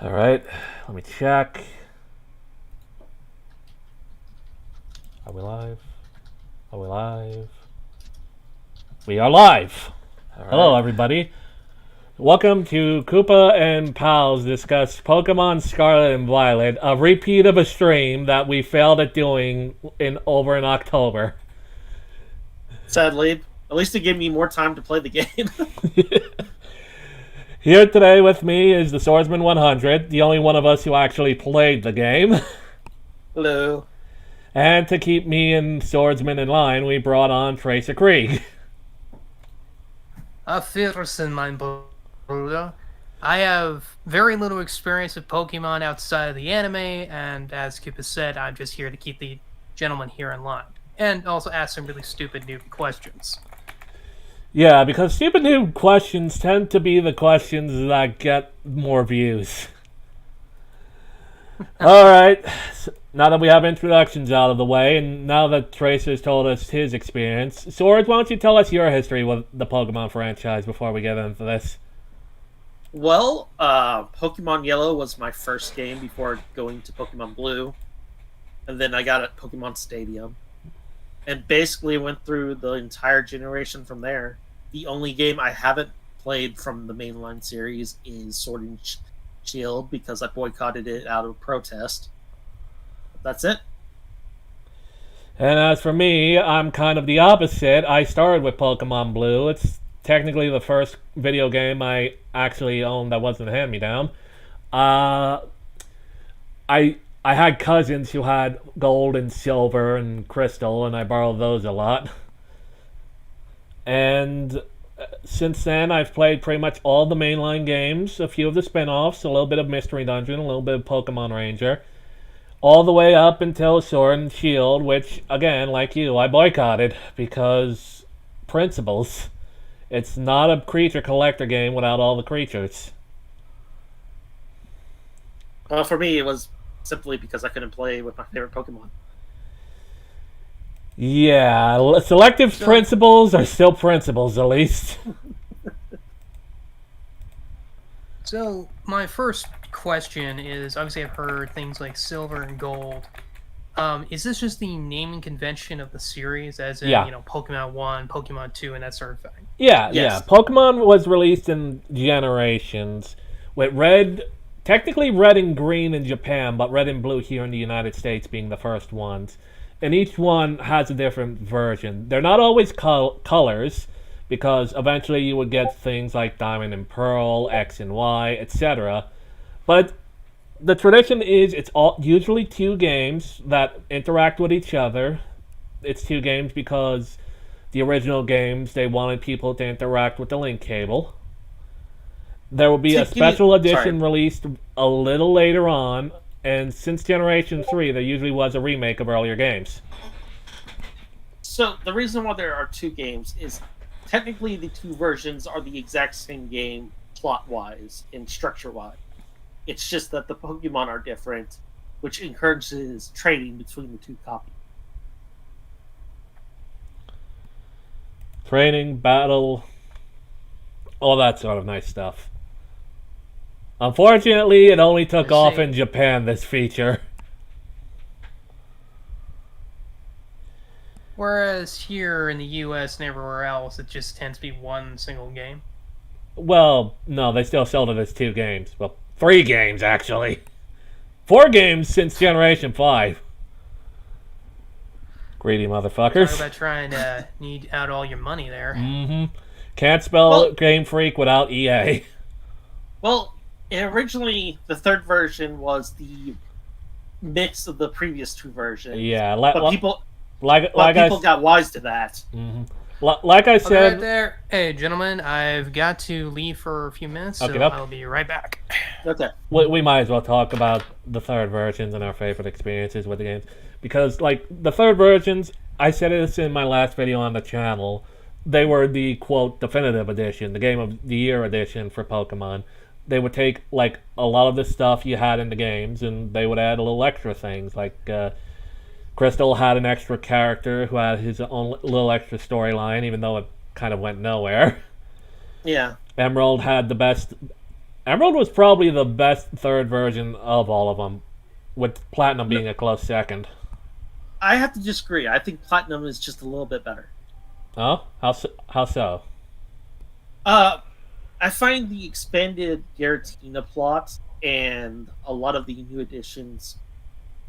All right, let me check. Are we live? Are we live? We are live. All right. Hello, everybody. Welcome to Koopa and Pals discuss Pokemon Scarlet and Violet, a repeat of a stream that we failed at doing in October. Sadly, at least it gave me more time to play the game. Here today with me is the Swordsman 100, the only one of us who actually played the game. Hello. And to keep me and Swordsman in line, we brought on Tracer Krieg. Auf Wiedersehen, mein Bruder. I have very little experience with Pokemon outside of the anime, and as Koopa said, I'm just here to keep the gentleman here in line. And also ask some really stupid noob questions. Yeah, because stupid noob questions tend to be the questions that get more views. Alright, so now that we have introductions out of the way, and now that Tracer's told us his experience, Swords, why don't you tell us your history with the Pokemon franchise before we get into this? Well, Pokemon Yellow was my first game before going to Pokemon Blue. And then I got at Pokemon Stadium. And basically went through the entire generation from there. The only game I haven't played from the mainline series is Sword and Shield because I boycotted it out of protest. That's it. And as for me, I'm kind of the opposite. I started with Pokemon Blue. It's technically the first video game I actually owned that wasn't a hand-me-down. I had cousins who had gold and silver and crystal, and I borrowed those a lot. And since then, I've played pretty much all the mainline games, a few of the spin-offs, a little bit of Mystery Dungeon, a little bit of Pokemon Ranger, all the way up until Sword and Shield, which, again, like you, I boycotted because principles. It's not a creature collector game without all the creatures. Well, for me, it was simply because I couldn't play with my favorite Pokemon. Yeah, selective principles are still principles, at least. So, my first question is, obviously I've heard things like silver and gold. Is this just the naming convention of the series, as in, Pokemon 1, Pokemon 2, and that sort of thing? Yeah, Yes. yeah. Pokemon was released in generations, with technically red and green in Japan, but red and blue here in the United States being the first ones. And each one has a different version. They're not always colors, because eventually you would get things like Diamond and Pearl, X and Y, etc. But the tradition is it's usually two games that interact with each other. It's two games because the original games, they wanted people to interact with the link cable. There will be a special edition released a little later on, and since Generation 3, there usually was a remake of earlier games. So, the reason why there are two games is technically the two versions are the exact same game plot-wise and structure-wise. It's just that the Pokemon are different, which encourages trading between the two copies. Training, battle, all that sort of nice stuff. Unfortunately, it only took off in Japan, this feature. Whereas here in the US and everywhere else, it just tends to be one single game. Well, no, they still sold it as two games. Well, 3 games, actually. 4 games since Generation 5. Greedy motherfuckers. Talk about trying to need out all your money there. Mm-hmm. Can't spell Game Freak without EA. Well, originally, the third version was the mix of the previous two versions. Yeah, but people people got wise to that. Mm-hmm. Like I said, right there. Hey, gentlemen, I've got to leave for a few minutes, so I'll be right back. Okay. We might as well talk about the third versions and our favorite experiences with the games. Because, like, the third versions, I said this in my last video on the channel, they were the, quote, definitive edition, the Game of the Year edition for Pokemon. They would take, like, a lot of the stuff you had in the games, and they would add a little extra things, like, Crystal had an extra character who had his own little extra storyline, even though it kind of went nowhere. Yeah. Emerald had the best Emerald was probably the best third version of all of them, with Platinum No, being a close second. I have to disagree. I think Platinum is just a little bit better. Oh, how so? Uh, I find the expanded Giratina plot and a lot of the new additions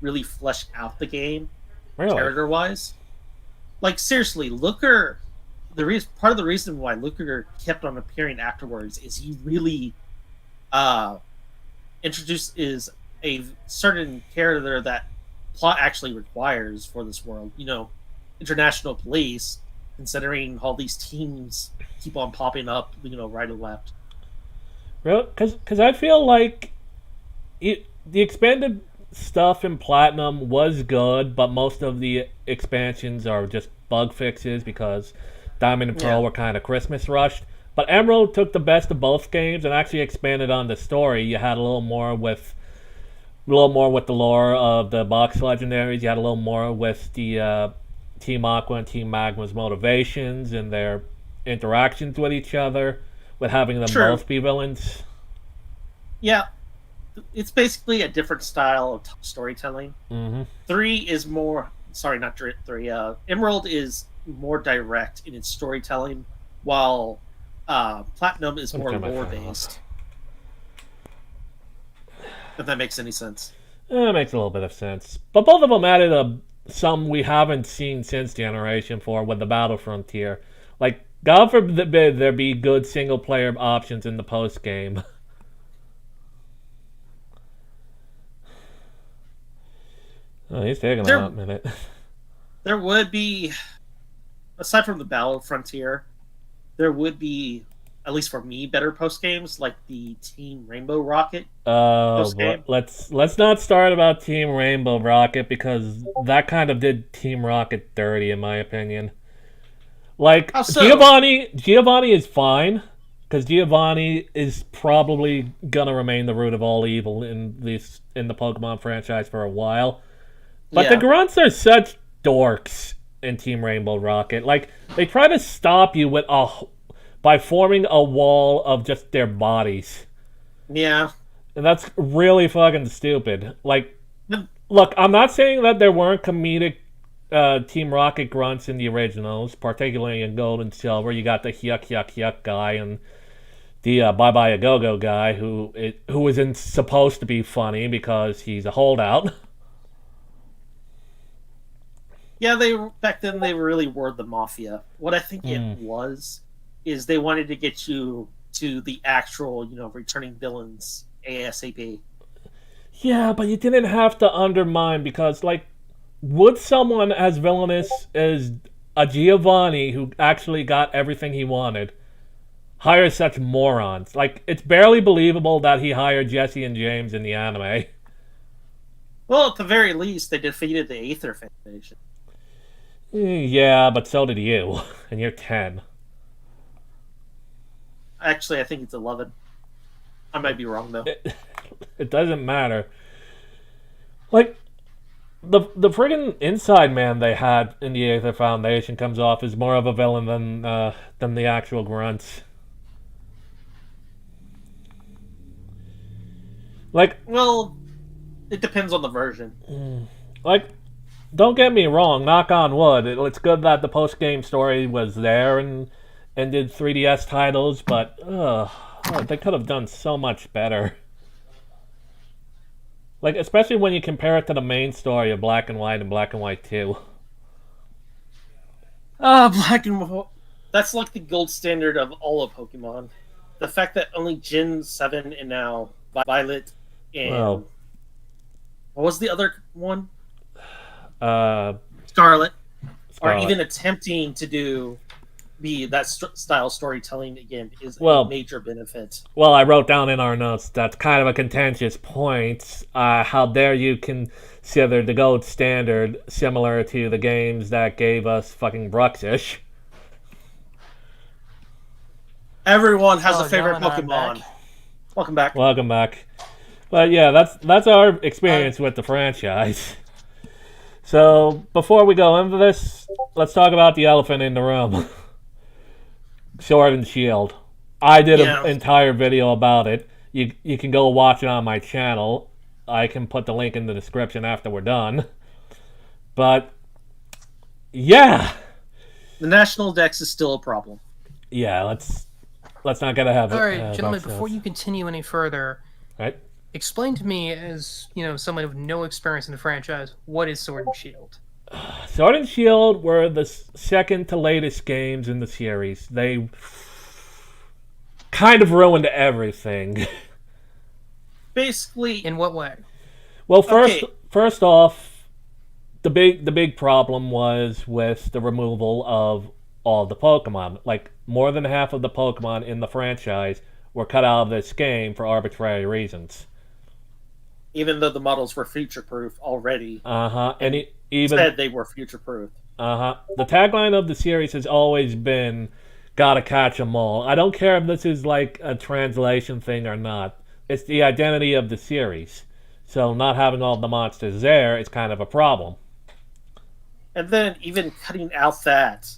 really flesh out the game Really? character wise. Like seriously, Looker. Part of the reason why Looker kept on appearing afterwards is he really uh introduced is a certain character that plot actually requires for this world. International police, considering all these teams keep on popping up, right and left. Really? Because I feel like the expanded stuff in Platinum was good, but most of the expansions are just bug fixes because Diamond and Yeah, Pearl were kind of Christmas rushed. But Emerald took the best of both games and actually expanded on the story. You had a little more with the lore of the box legendaries. You had a little more with the Team Aqua and Team Magma's motivations and their interactions with each other, with having them true. both be villains. Yeah, it's basically a different style of storytelling. Mm-hmm. Three is more. Sorry, not three. Emerald is more direct in its storytelling, while Platinum is Let me more turn my lore phone based. off. If that makes any sense. It makes a little bit of sense. But both of them added some we haven't seen since Generation 4 with the Battle Frontier. Like, God forbid there be good single player options in the post game. Oh, he's taking a There, hot minute. there would be, aside from the Battle Frontier, there would be, at least for me, better post games like the Team Rainbow Rocket Oh, post but game. let's not start about Team Rainbow Rocket because that kind of did Team Rocket dirty, in my opinion. Like How so? Giovanni is fine because Giovanni is probably gonna remain the root of all evil in the Pokemon franchise for a while. But the Yeah, grunts are such dorks in Team Rainbow Rocket. Like they try to stop you by forming a wall of just their bodies, yeah. and that's really fucking stupid. Like, The- look, I'm not saying that there weren't comedic Team Rocket grunts in the originals, particularly in Gold and Silver. You got the yuck yuck yuck guy and the bye bye a go go guy who isn't supposed to be funny because he's a holdout. Yeah, back then they really were the mafia. What I think it Mm. was is they wanted to get you to the actual, returning villains ASAP. Yeah, but you didn't have to undermine because, like, would someone as villainous as a Giovanni who actually got everything he wanted hire such morons? Like, it's barely believable that he hired Jesse and James in the anime. Well, at the very least, they defeated the Aether Foundation. Yeah, but so did you, and you're 10. Actually, I think it's 11. I might be wrong though. It doesn't matter. Like, the friggin' inside man they had in the Aether Foundation comes off as more of a villain than the actual grunts. Like, Well, it depends on the version. like, don't get me wrong. Knock on wood. It's good that the post game story was there and did 3DS titles, but they could have done so much better. Like, especially when you compare it to the main story of Black and White and Black and White 2. Black and White. That's like the gold standard of all of Pokemon. The fact that only Gen 7 and now Violet and Well, what was the other one? uh, Scarlet are Scarlet. even attempting to be that style storytelling again is a Well, major benefit. Well, I wrote down in our notes that's kind of a contentious point. How dare you consider the gold standard similar to the games that gave us fucking Bruxish? Everyone has a Oh, favorite gentlemen, I'm Pokemon. back. Welcome back. Welcome back. But yeah, that's our experience with the franchise. So before we go into this, let's talk about the elephant in the room. Sword and Shield. I did Yeah. an entire video about it. you can go watch it on my channel. I can put the link in the description after we're done. But yeah, The National Dex is still a problem. yeah. Let's not get ahead of All right, gentlemen. Before ourselves. you continue any further, Right? explain to me, as someone with no experience in the franchise, what is Sword and Shield? Sword and Shield were the second to latest games in the series. They kind of ruined everything. Basically, In what way? Well, Okay. first off, the big problem was with the removal of all the Pokemon. Like more than half of the Pokemon in the franchise were cut out of this game for arbitrary reasons. even though the models were future-proof already, And even said they were future-proof. the tagline of the series has always been "Gotta catch 'em all." I don't care if this is like a translation thing or not. It's the identity of the series. So not having all the monsters there is kind of a problem. And then even cutting out that,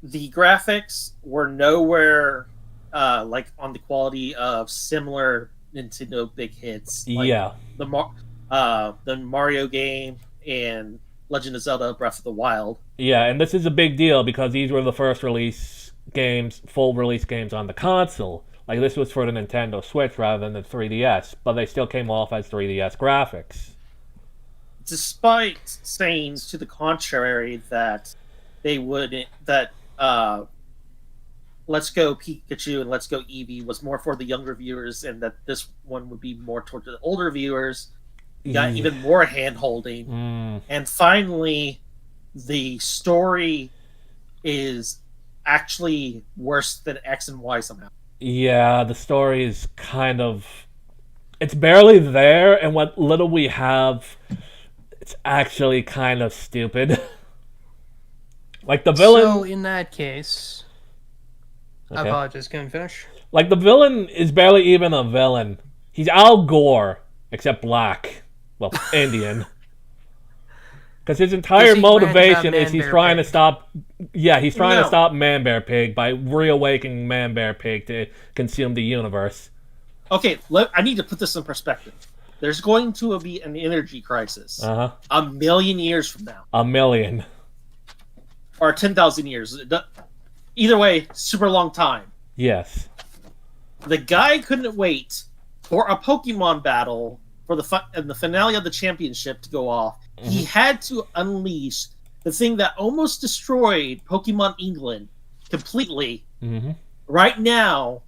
the graphics were nowhere like on the quality of similar Nintendo big hits. Like Yeah. the Mario game and Legend of Zelda: Breath of the Wild. Yeah, and this is a big deal because these were the first full release games on the console. Like this was for the Nintendo Switch rather than the 3DS, but they still came off as 3DS graphics. Despite sayings to the contrary that they would Let's Go Pikachu and Let's Go Eevee was more for the younger viewers, and that this one would be more towards the older viewers. You got even more hand holding. And finally, the story is actually worse than X and Y somehow. Yeah, the story is kind of. It's barely there, and what little we have, it's actually kind of stupid. Like the villain. So in that case, I Okay. apologize. Can I finish? Like the villain is barely even a villain. He's Al Gore, except black. Well, Indian. Because his entire he motivation rant is about he's Man trying Bear to stop. Yeah, he's trying to No. stop Man Bear Pig by reawakening Man Bear Pig to consume the universe. Okay, I need to put this in perspective. There's going to be an energy crisis Uh huh. 1,000,000 years from now, 1,000,000. or 10,000 years. Either way, super long time. Yes. The guy couldn't wait for a Pokemon battle for the finale of the championship to go off. He had to unleash the thing that almost destroyed Pokemon England completely Mm-hmm. right now,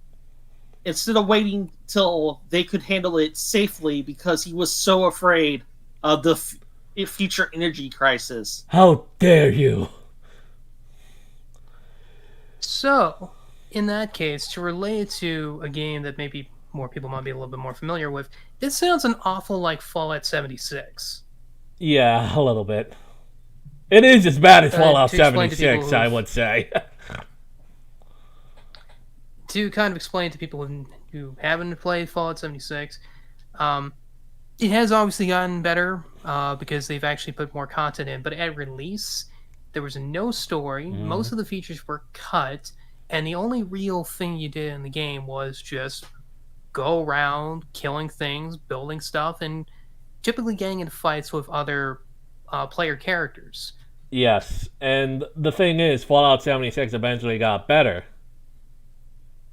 instead of waiting till they could handle it safely, because he was so afraid of the future energy crisis. How dare you? So, in that case, to relate it to a game that maybe more people might be a little bit more familiar with, this sounds an awful like Fallout 76. Yeah, a little bit. It is as bad as Fallout to explain to 76, people I who've- would say. To kind of explain to people who haven't played Fallout 76, it has obviously gotten better because they've actually put more content in, but at release, there was no story. Most of the features were cut, and the only real thing you did in the game was just go around killing things, building stuff, and typically getting into fights with other player characters. Yes, and the thing is, Fallout 76 eventually got better.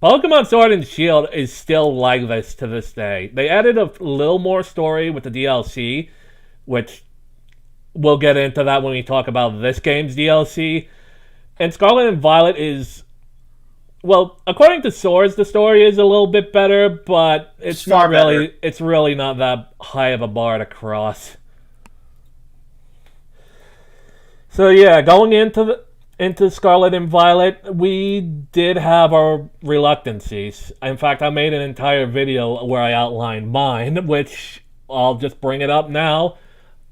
Pokemon Sword and Shield is still like this to this day. They added a little more story with the DLC, which we'll get into that when we talk about this game's DLC. And Scarlet and Violet is, well, according to Swords, the story is a little bit better, but it's Far not really. better. It's really not that high of a bar to cross. So yeah, going into Scarlet and Violet, we did have our reluctancies. In fact, I made an entire video where I outlined mine, which I'll just bring it up now,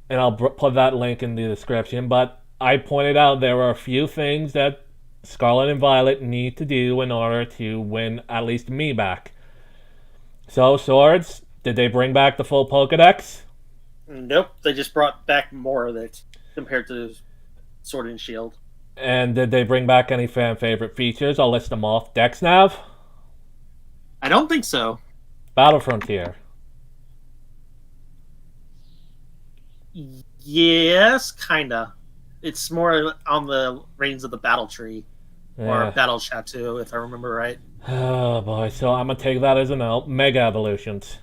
and I'll put that link in the description. But I pointed out there are a few things that Scarlet and Violet need to do in order to win at least me back. So, Swords, did they bring back the full Pokedex? Nope, they just brought back more of it compared to Sword and Shield. And did they bring back any fan favorite features? I'll list them off. DexNav? I don't think so. Battle Frontier. Yes, kinda. It's more on the reins of the Battle Tree or Yeah. Battle Chateau, if I remember right. Oh boy, so I'm gonna take that as a no. Mega Evolutions.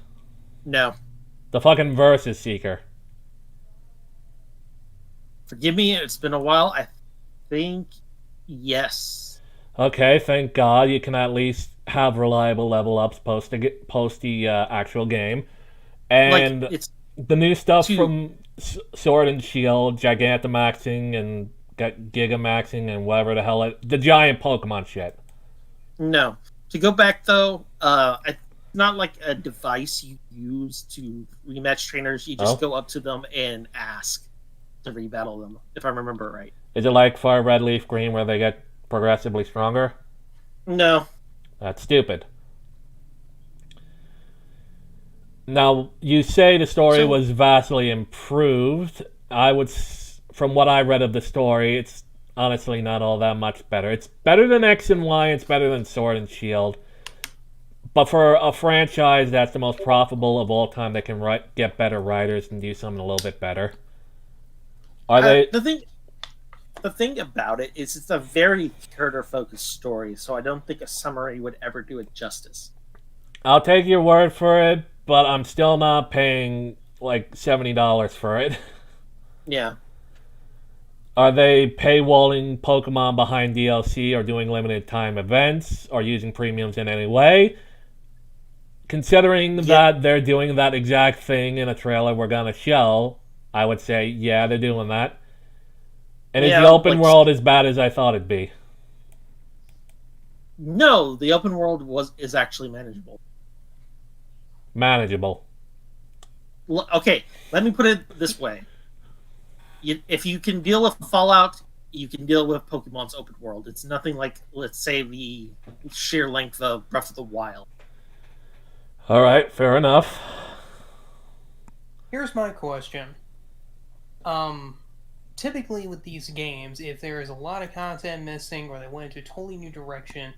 No, The fucking Versus Seeker. forgive me. It's been a while. I think yes. Okay, thank God you can at least have reliable level ups post the actual game. Like And it's the new stuff two. from Sword and Shield, Gigantamaxing and Gigamaxing and whatever the hell the giant Pokemon shit. No. To go back though, it's not like a device you use to rematch trainers. You just Oh, go up to them and ask to rebattle them, if I remember right. is it like Fire Red Leaf Green where they get progressively stronger? No. That's stupid. Now you say the story So was vastly improved. From what I read of the story, it's honestly not all that much better. It's better than X and Y. It's better than Sword and Shield. But for a franchise that's the most profitable of all time, that can get better writers and do something a little bit better. Are they? the thing about it is it's a very character focused story, so I don't think a summary would ever do it justice. I'll take your word for it, but I'm still not paying like $70 for it. Yeah. Are they paywalling Pokemon behind DLC or doing limited time events or using premiums in any way? Considering Yeah. that they're doing that exact thing in a trailer we're gonna show, I would say, yeah, they're doing that. And is the Yeah, open like world as bad as I thought it'd be? no, the open world is actually manageable. Manageable. Okay, let me put it this way. If you can deal with Fallout, you can deal with Pokemon's open world. It's nothing like, let's say, the sheer length of Breath of the Wild. Alright, fair enough. Here's my question. Typically with these games, if there is a lot of content missing or they went into a totally new direction,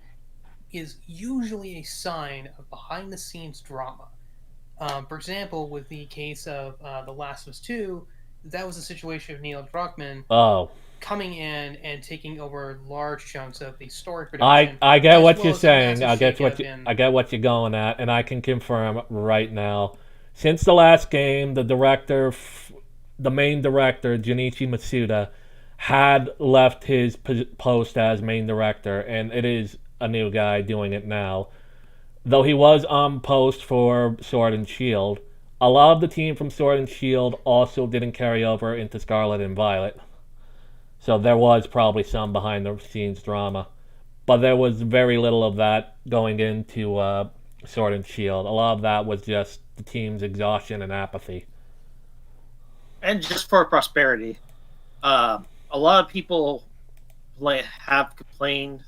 is usually a sign of behind the scenes drama. For example, with the case of The Last of Us 2, that was a situation of Neil Druckmann Oh. coming in and taking over large chunks of the story I production. I get as what well you're as a saying. massive shakeup in- I get what you're going at, and I can confirm right now. Since the last game, the main director Junichi Masuda, had left his post as main director, and it is a new guy doing it now. Though he was on post for Sword and Shield, a lot of the team from Sword and Shield also didn't carry over into Scarlet and Violet. So there was probably some behind the scenes drama. But there was very little of that going into Sword and Shield. A lot of that was just the team's exhaustion and apathy. And just for prosperity, a lot of people have complained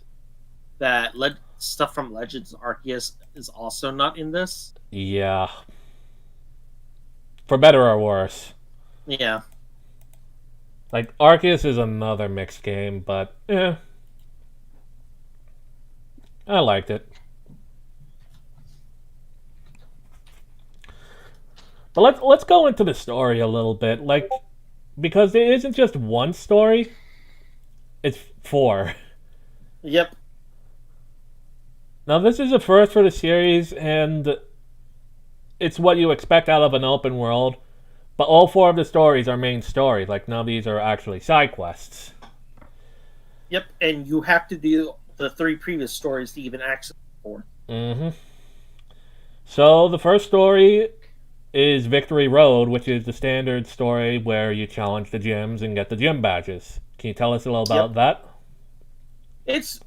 that stuff from Legends Arceus is also not in this. Yeah. For better or worse. Yeah. Like, Arceus is another mixed game, but I liked it. But let's go into the story a little bit, like, because there isn't just one story; it's four. Yep. Now this is a first for the series, and it's what you expect out of an open world. But all four of the stories are main stories. Like, none of these are actually side quests. Yep. And you have to do the 3 previous stories to even access 4. Mm-hmm. So the first story is Victory Road, which is the standard story where you challenge the gyms and get the gym badges. Can you tell us a little about that? It's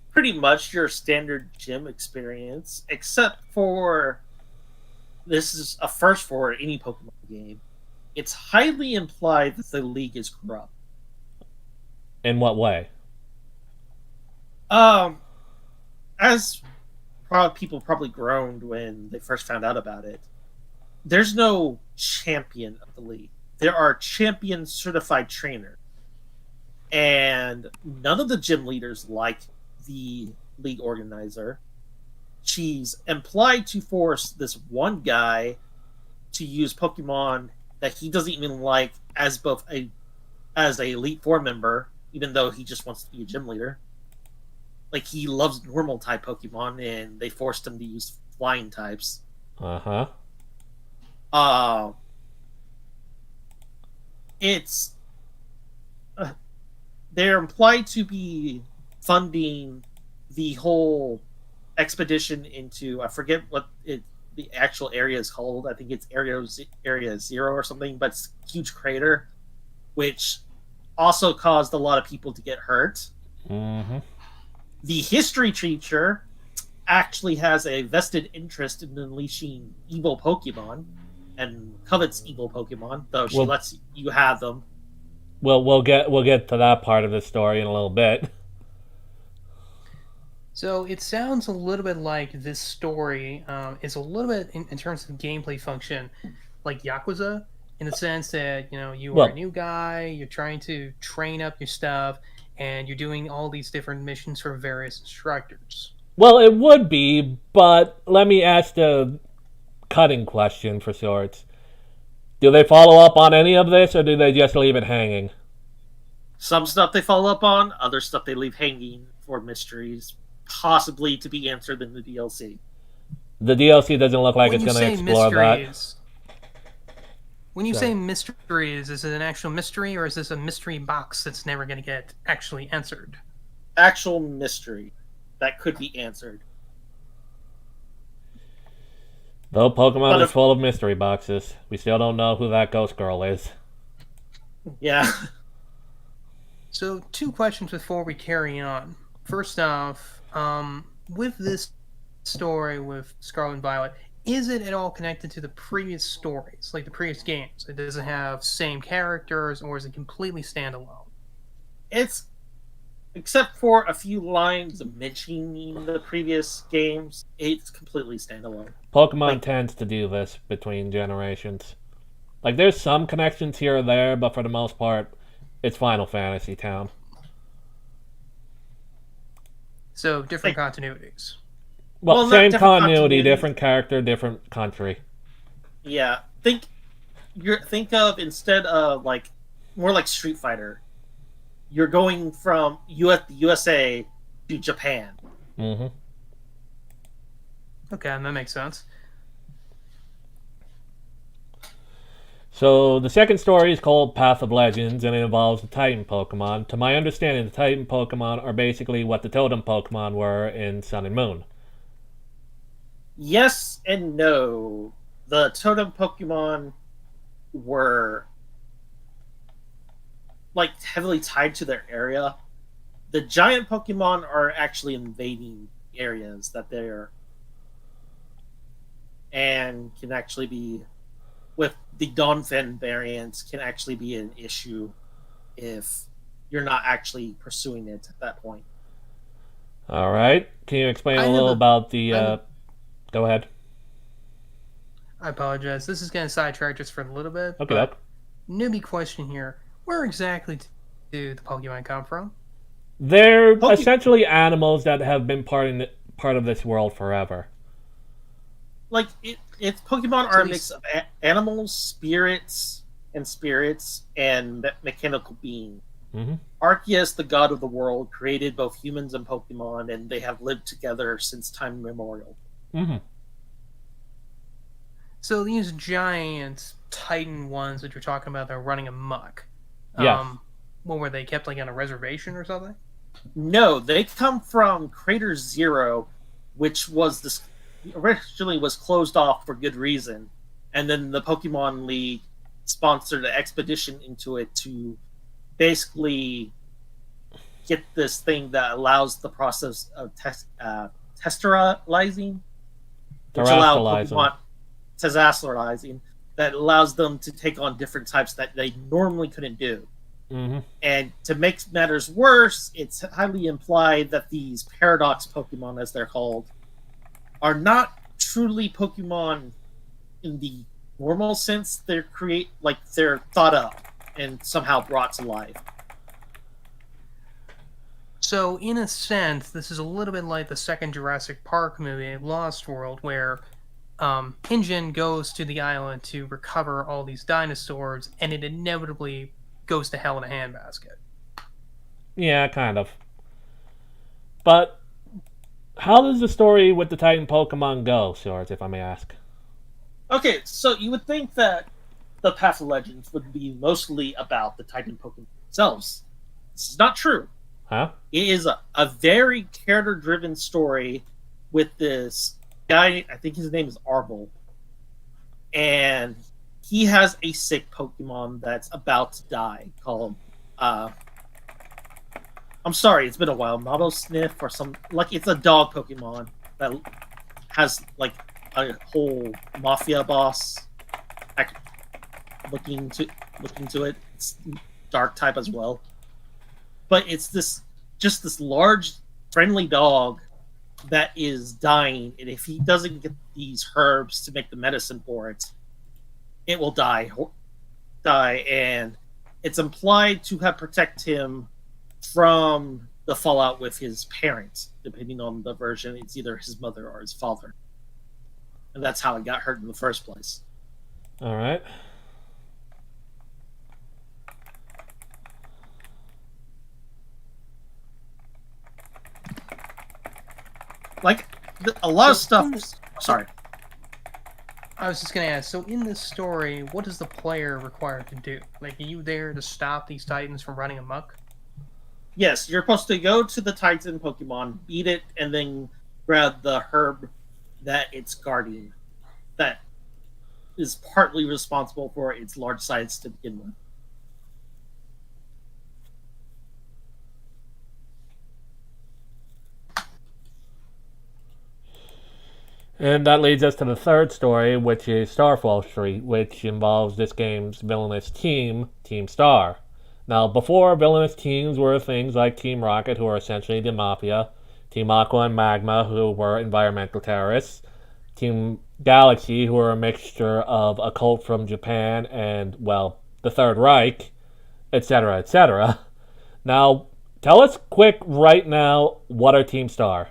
pretty much your standard gym experience, except for this is a first for any Pokemon game. It's highly implied that the league is corrupt. In what way? As people probably groaned when they first found out about it, there's no champion of the league. There are champion certified trainers. And none of the gym leaders like the league organizer. she's implied to force this one guy to use Pokemon that he doesn't even like as a Elite Four member, even though he just wants to be a gym leader. Like, he loves normal type Pokemon, and they forced him to use flying types. Uh-huh. It's they're implied to be funding the whole expedition into, I forget what the actual area is called. I think it's area 0 or something, but it's a huge crater, which also caused a lot of people to get hurt. Mm-hmm. The history teacher actually has a vested interest in unleashing evil Pokemon and covets evil Pokemon, though she lets you have them. Well, we'll get to that part of the story in a little bit. So it sounds a little bit like this story is a little bit in terms of gameplay function, like Yakuza, in the sense that you are a new guy, you're trying to train up your stuff, and you're doing all these different missions for various instructors. Well, it would be, but let me ask the cutting question for sorts. Do they follow up on any of this, or do they just leave it hanging? Some stuff they follow up on, other stuff they leave hanging for mysteries, possibly to be answered in the DLC. The DLC doesn't look like it's going to explore that. When you say mysteries, is it an actual mystery, or is this a mystery box that's never going to get actually answered? Actual mystery that could be answered. Though Pokemon is full of mystery boxes, we still don't know who that ghost girl is. Yeah. So, 2 questions before we carry on. First off, with this story with Scarlet and Violet, is it at all connected to the previous stories, like the previous games? It doesn't have same characters, or is it completely standalone? It's, except for a few lines mentioning the previous games, it's completely standalone. Pokemon tends to do this between generations. Like, there's some connections here or there, but for the most part, it's Final Fantasy Town. So, different continuities. Well, same continuity, different character, different country. Yeah. Think of, instead of more like Street Fighter, you're going from the USA to Japan. Mm-hmm. Okay, that makes sense. So the second story is called Path of Legends, and it involves the Titan Pokemon. To my understanding, the Titan Pokemon are basically what the Totem Pokemon were in Sun and Moon. Yes and no. The Totem Pokemon were heavily tied to their area. The giant Pokemon are actually invading areas that they're, and can actually be, with the Donphin variants, can actually be an issue if you're not actually pursuing it at that point. All right. Can you explain a little about the... Go ahead. I apologize. This is going to sidetrack just for a little bit. Okay. Newbie question here. Where exactly do the Pokemon come from? They're essentially animals that have been part of this world forever. It's Pokemon are a mix of animals, spirits, and mechanical beings. Mm-hmm. Arceus, the god of the world, created both humans and Pokemon, and they have lived together since time immemorial. Mm-hmm. So these giant Titan ones that you're talking about, they're running amok. Yeah. What were they, kept on a reservation or something? No, they come from Crater Zero, which originally was closed off for good reason, and then the Pokemon League sponsored an expedition into it to basically get this thing that allows the process of terastallizing, which allows Pokemon terastallizing, that allows them to take on different types that they normally couldn't do. Mm-hmm. And to make matters worse, it's highly implied that these paradox Pokemon, as they're called, are not truly Pokemon in the normal sense. They're they're thought up and somehow brought to life. So, in a sense, this is a little bit like the second Jurassic Park movie, Lost World, where InGen goes to the island to recover all these dinosaurs, and it inevitably goes to hell in a handbasket. Yeah, kind of. But how does the story with the Titan Pokemon go, Swords, if I may ask? Okay, so you would think that the Path of Legends would be mostly about the Titan Pokemon themselves. This is not true. Huh? It is a very character-driven story with this guy. I think his name is Arbol, and he has a sick Pokemon that's about to die. Called, I'm sorry, it's been a while. Mabo Sniff or some it's a dog Pokemon that has like a whole mafia boss looking to it. It's dark type as well, but it's this large friendly dog that is dying, and if he doesn't get these herbs to make the medicine for it, it will die. And it's implied to have protect him from the fallout with his parents, depending on the version. It's either his mother or his father, and that's how it got hurt in the first place. All right. Like a lot of stuff. Sorry. I was just gonna ask, so in this story, what is the player required to do? Like, are you there to stop these Titans from running amok? Yes, you're supposed to go to the Titan Pokemon, beat it, and then grab the herb that it's guarding. That is partly responsible for its large size to begin with. And that leads us to the third story, which is Starfall Street, which involves this game's villainous team, Team Star. Now, before, villainous teams were things like Team Rocket, who are essentially the Mafia, Team Aqua and Magma, who were environmental terrorists, Team Galaxy, who are a mixture of a cult from Japan and, well, the Third Reich, etc., etc. Now, tell us quick right now, what are Team Star?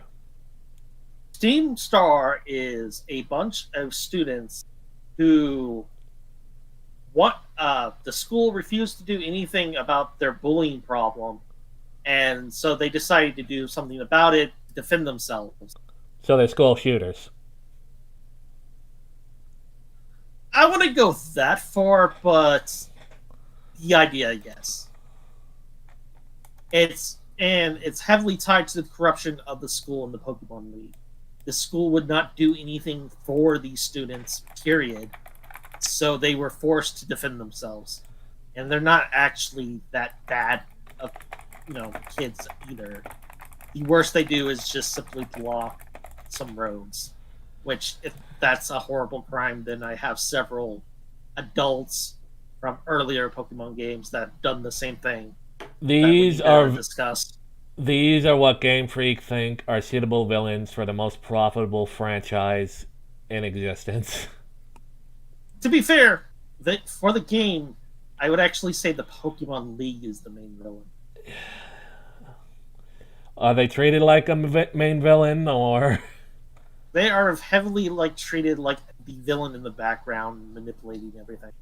Team Star is a bunch of students who the school refused to do anything about their bullying problem, and so they decided to do something about it to defend themselves. So they're school shooters. I wouldn't go that far, but the idea, yes. It's heavily tied to the corruption of the school and the Pokemon League. The school would not do anything for these students, period. So they were forced to defend themselves. And they're not actually that bad of, kids either. The worst they do is just simply block some roads. Which, if that's a horrible crime, then I have several adults from earlier Pokemon games that have done the same thing. These that are discussed. These are what Game Freak think are suitable villains for the most profitable franchise in existence. To be fair, for the game, I would actually say the Pokemon League is the main villain. Are they treated like a main villain, or...? They are heavily treated like the villain in the background, manipulating everything.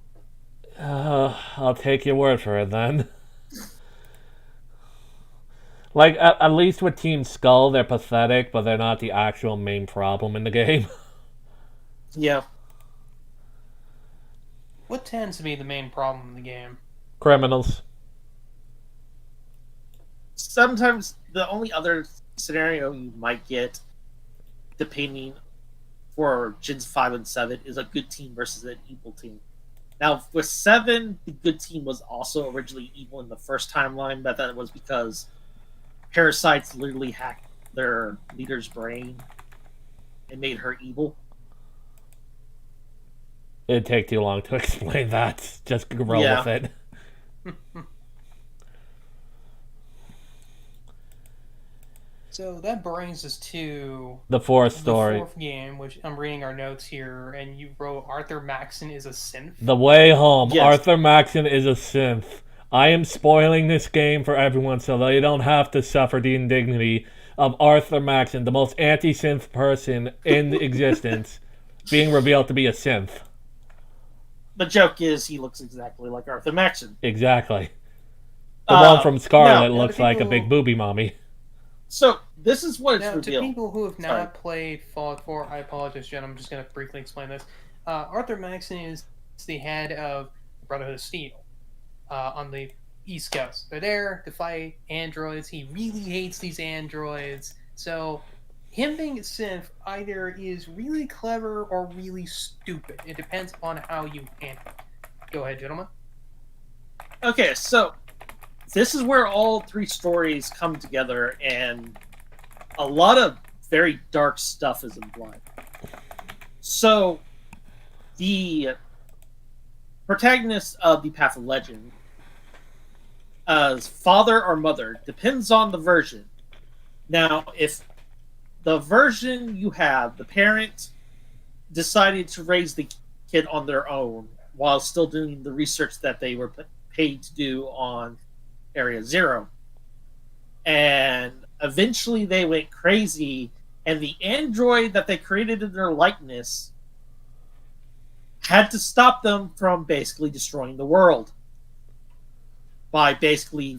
I'll take your word for it, then. At least with Team Skull, they're pathetic, but they're not the actual main problem in the game. Yeah. What tends to be the main problem in the game? Criminals. Sometimes the only other scenario you might get, depending for Gens 5 and 7, is a good team versus an evil team. Now, with 7, the good team was also originally evil in the first timeline, but that was because parasites literally hacked their leader's brain and made her evil. It'd take too long to explain that. Just roll with it. So that brings us to the fourth story. The fourth game, which I'm reading our notes here, and you wrote Arthur Maxon is a synth. The way home. Yes. Arthur Maxon is a synth. I am spoiling this game for everyone so they don't have to suffer the indignity of Arthur Maxon, the most anti-synth person in existence, being revealed to be a synth. The joke is he looks exactly like Arthur Maxon. Exactly. The one from Scarlet No, looks like a big booby mommy. so this is what it's Now, to revealed. people who have Sorry. not played Fallout 4, I apologize, Jen. I'm just going to briefly explain this. Arthur Maxon is the head of Brotherhood of Steel on the East Coast. They're there to fight androids. He really hates these androids. So, him being a synth either is really clever or really stupid. It depends on how you handle it. Go ahead, gentlemen. Okay, so this is where all three stories come together, and a lot of very dark stuff is implied. So, the protagonist of the Path of Legend, father or mother, depends on the version. Now, if the version you have, the parent decided to raise the kid on their own while still doing the research that they were paid to do on Area Zero. And eventually they went crazy, and the android that they created in their likeness had to stop them from basically destroying the world by basically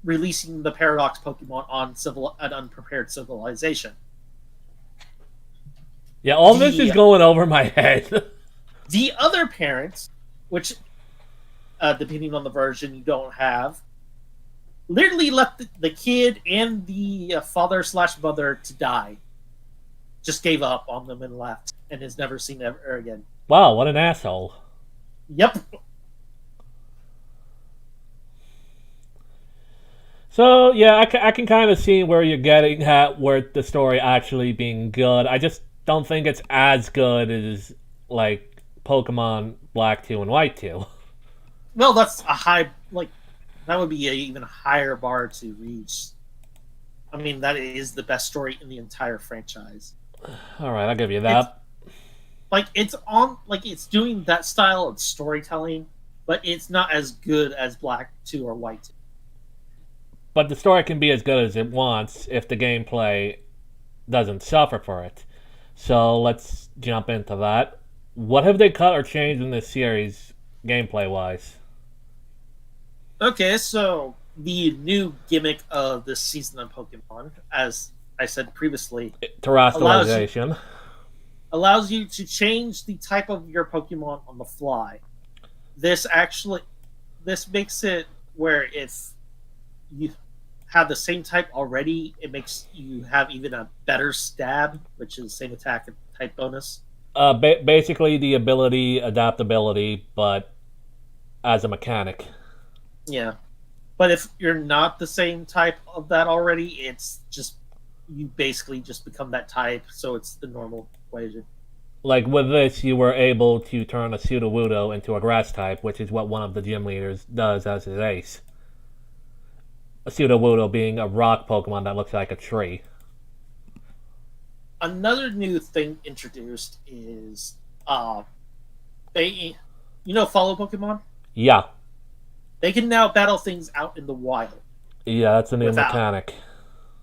releasing the Paradox Pokemon on an unprepared civilization. Yeah, all this is going over my head. The other parent, which, depending on the version you don't have, literally left the kid and the father/mother to die. Just gave up on them and left, and is never seen ever again. Wow, what an asshole. Yep. So, yeah, I can kind of see where you're getting at, where the story actually being good. I just don't think it's as good as, like, Pokemon Black 2 and White 2. Well, that's a high, that would be an even higher bar to reach. I mean, that is the best story in the entire franchise. Alright, I'll give you that. It's doing that style of storytelling, but it's not as good as Black 2 or White 2. But the story can be as good as it wants if the gameplay doesn't suffer for it. So let's jump into that. What have they cut or changed in this series, gameplay-wise? Okay, so the new gimmick of this season of Pokemon, as I said previously, Terrestrialization. Allows you to change the type of your Pokemon on the fly. This makes it where if you have the same type already, it makes you have even a better stab, which is the same attack and type bonus. Basically the adaptability, but as a mechanic. Yeah. But if you're not the same type of that already, it's just, you basically just become that type, so it's the normal equation. Like with this, you were able to turn a Sudowoodo into a grass type, which is what one of the gym leaders does as his ace. A Sudowoodo being a rock Pokemon that looks like a tree. Another new thing introduced is follow Pokemon? Yeah. They can now battle things out in the wild. Yeah, that's a new mechanic.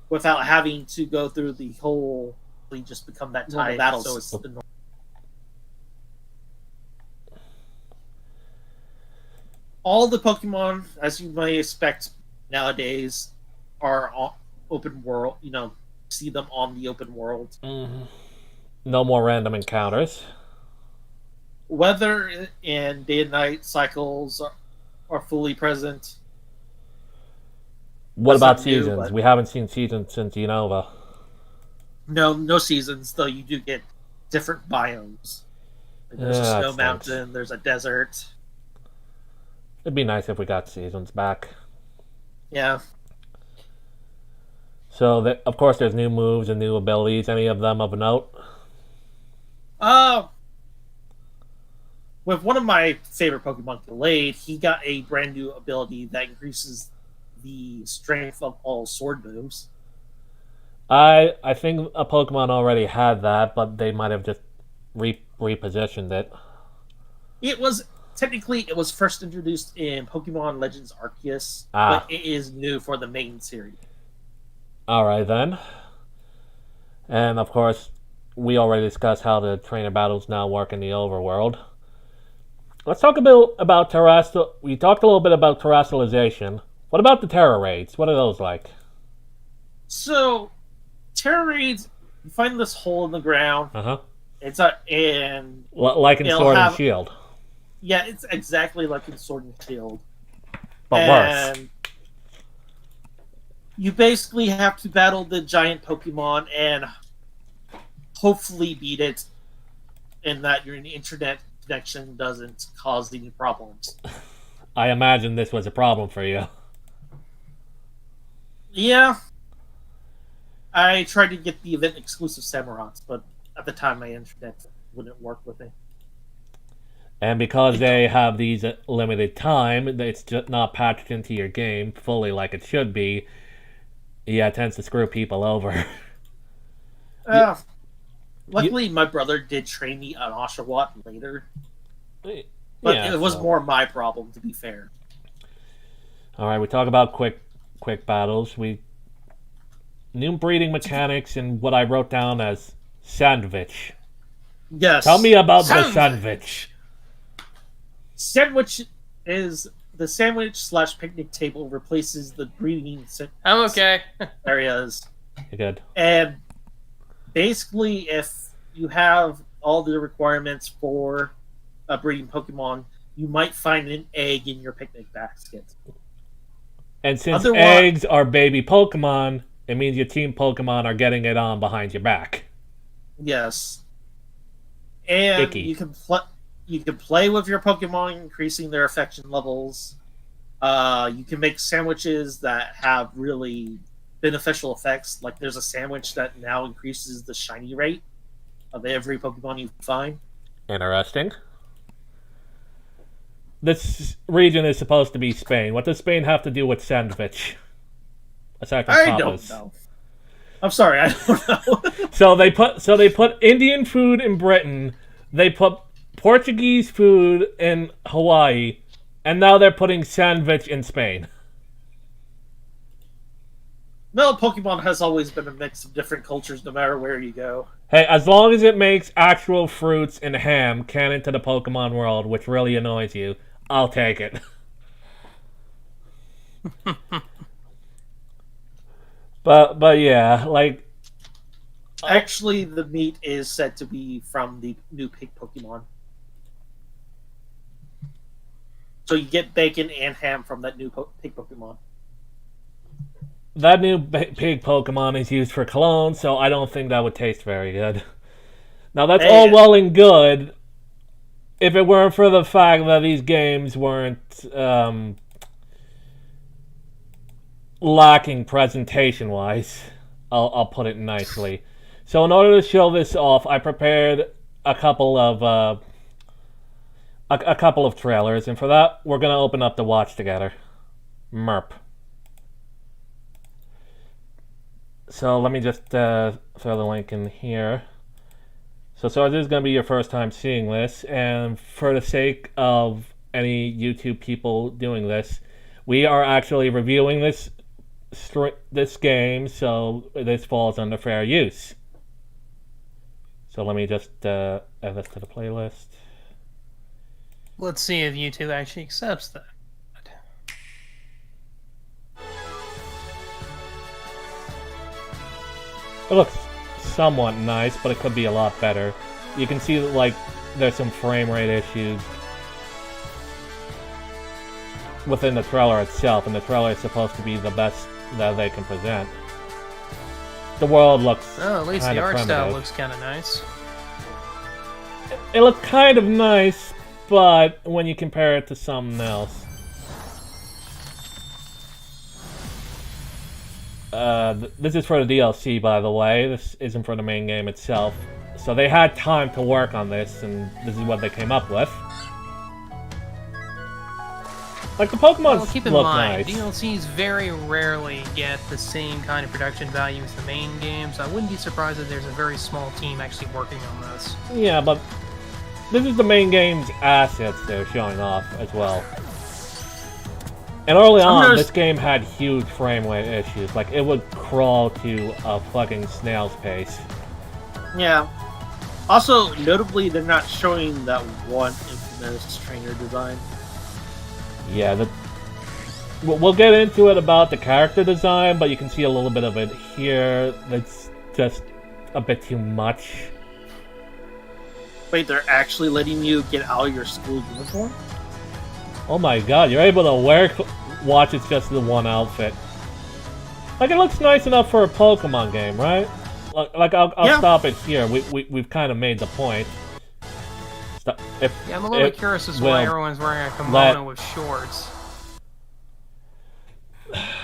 Without having to go through the whole just become that type battle, so it's the normal. All the Pokemon, as you may expect nowadays, are open world. See them on the open world. Mm-hmm. No more random encounters. Weather and day and night cycles are fully present. What about seasons? We haven't seen seasons since Unova. No seasons, though you do get different biomes. There's a snow mountain, there's a desert. It'd be nice if we got seasons back. Yeah. So, of course, there's new moves and new abilities. Any of them of note? With one of my favorite Pokemon, Gallade, he got a brand new ability that increases the strength of all sword moves. I think a Pokemon already had that, but they might have just repositioned it. It was technically, it was first introduced in Pokemon Legends Arceus, Ah. but it is new for the main series. Alright then. And of course, we already discussed how the trainer battles now work in the overworld. Let's talk a bit about terrestrial. We talked a little bit about terrestrialization. What about the Terra raids? What are those like? So, Terra Raids, you find this hole in the ground. Uh-huh. It's a and Like in It'll Sword and have- Shield. yeah, it's exactly like in Sword and Shield. But worse. And you basically have to battle the giant Pokemon and hopefully beat it, and that your internet connection doesn't cause any problems. I imagine this was a problem for you. Yeah. I tried to get the event exclusive Samurats, but at the time my internet wouldn't work with it. And because they have these limited time, it's just not patched into your game fully like it should be. Yeah, it tends to screw people over. Luckily, my brother did train me on Oshawott later, but Yeah, it was so- more my problem, to be fair. Alright, we talk about quick battles. New breeding mechanics and what I wrote down as sandwich. Yes. Tell me about the Sandwich. sandwich. Sandwich is the sandwich/picnic table replaces the breeding I'm okay. areas. You're good. And basically, if you have all the requirements for a breeding Pokemon, you might find an egg in your picnic basket. And since Otherwise- eggs are baby Pokemon, it means your team Pokemon are getting it on behind your back. Yes. And Icky. you can play with your Pokemon, increasing their affection levels. You can make sandwiches that have really beneficial effects. Like there's a sandwich that now increases the shiny rate of every Pokemon you find. Interesting. This region is supposed to be Spain. What does Spain have to do with sandwich? Aside from I tapas. don't know. I'm sorry, I don't know. So they put Indian food in Britain. They put Portuguese food in Hawaii, and now they're putting sandwich in Spain. No, Pokemon has always been a mix of different cultures, no matter where you go. Hey, as long as it makes actual fruits and ham canon to the Pokemon world, which really annoys you, I'll take it. But yeah, like Actually, the meat is said to be from the new pig Pokemon. So you get bacon and ham from that new pig Pokemon. that new pig Pokemon is used for cologne, so I don't think that would taste very good. Now that's Hey. all well and good if it weren't for the fact that these games weren't lacking presentation-wise. I'll put it nicely. So in order to show this off, I prepared a couple of trailers, and for that, we're gonna open up the watch together. Merp. So let me just throw the link in here. So this is gonna be your first time seeing this, and for the sake of any YouTube people doing this, we are actually reviewing this game, so this falls under fair use. So let me just add this to the playlist. Let's see if YouTube actually accepts that. It looks somewhat nice, but it could be a lot better. You can see that, like, there's some frame rate issues within the trailer itself, and the trailer is supposed to be the best that they can present. The world looks Oh, at least the kinda art style primitive. looks kind of nice. It looks kind of nice, but when you compare it to something else. This is for the DLC, by the way. This isn't for the main game itself. So they had time to work on this, and this is what they came up with. Like, the Pokemon Well, keep in look mind, nice. DLCs very rarely get the same kind of production value as the main game, so I wouldn't be surprised if there's a very small team actually working on this. Yeah, but this is the main game's assets they're showing off as well. And early on, this game had huge frame rate issues. Like, it would crawl to a fucking snail's pace. Yeah. Also, notably, they're not showing that one infamous trainer design. Yeah, we'll get into it about the character design, but you can see a little bit of it here. That's just a bit too much. Wait, they're actually letting you get out of your school uniform? Oh my god, you're able to wear watches just the one outfit. Like, it looks nice enough for a Pokemon game, right? Like, I'll stop it here. We've kind of made the point. I'm a little bit curious as to why everyone's wearing a kimono with shorts.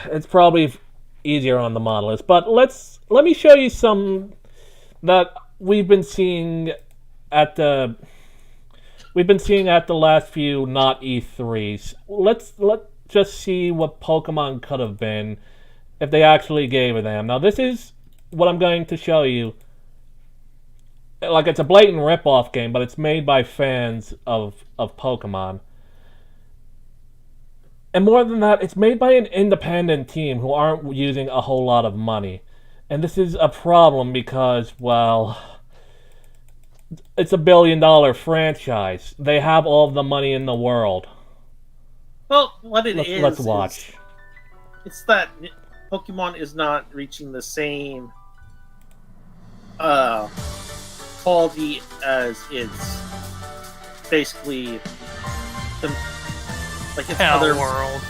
It's probably easier on the monoliths, but let me show you some that we've been seeing at the last few not E3s. Let's just see what Pokemon could have been if they actually gave it them. Now, this is what I'm going to show you. Like, it's a blatant rip-off game, but it's made by fans of Pokemon. And more than that, it's made by an independent team who aren't using a whole lot of money. And this is a problem because, well, it's a billion-dollar franchise. They have all the money in the world. Well, what let's watch. It's that Pokemon is not reaching the same quality as its basically like its Pal other World.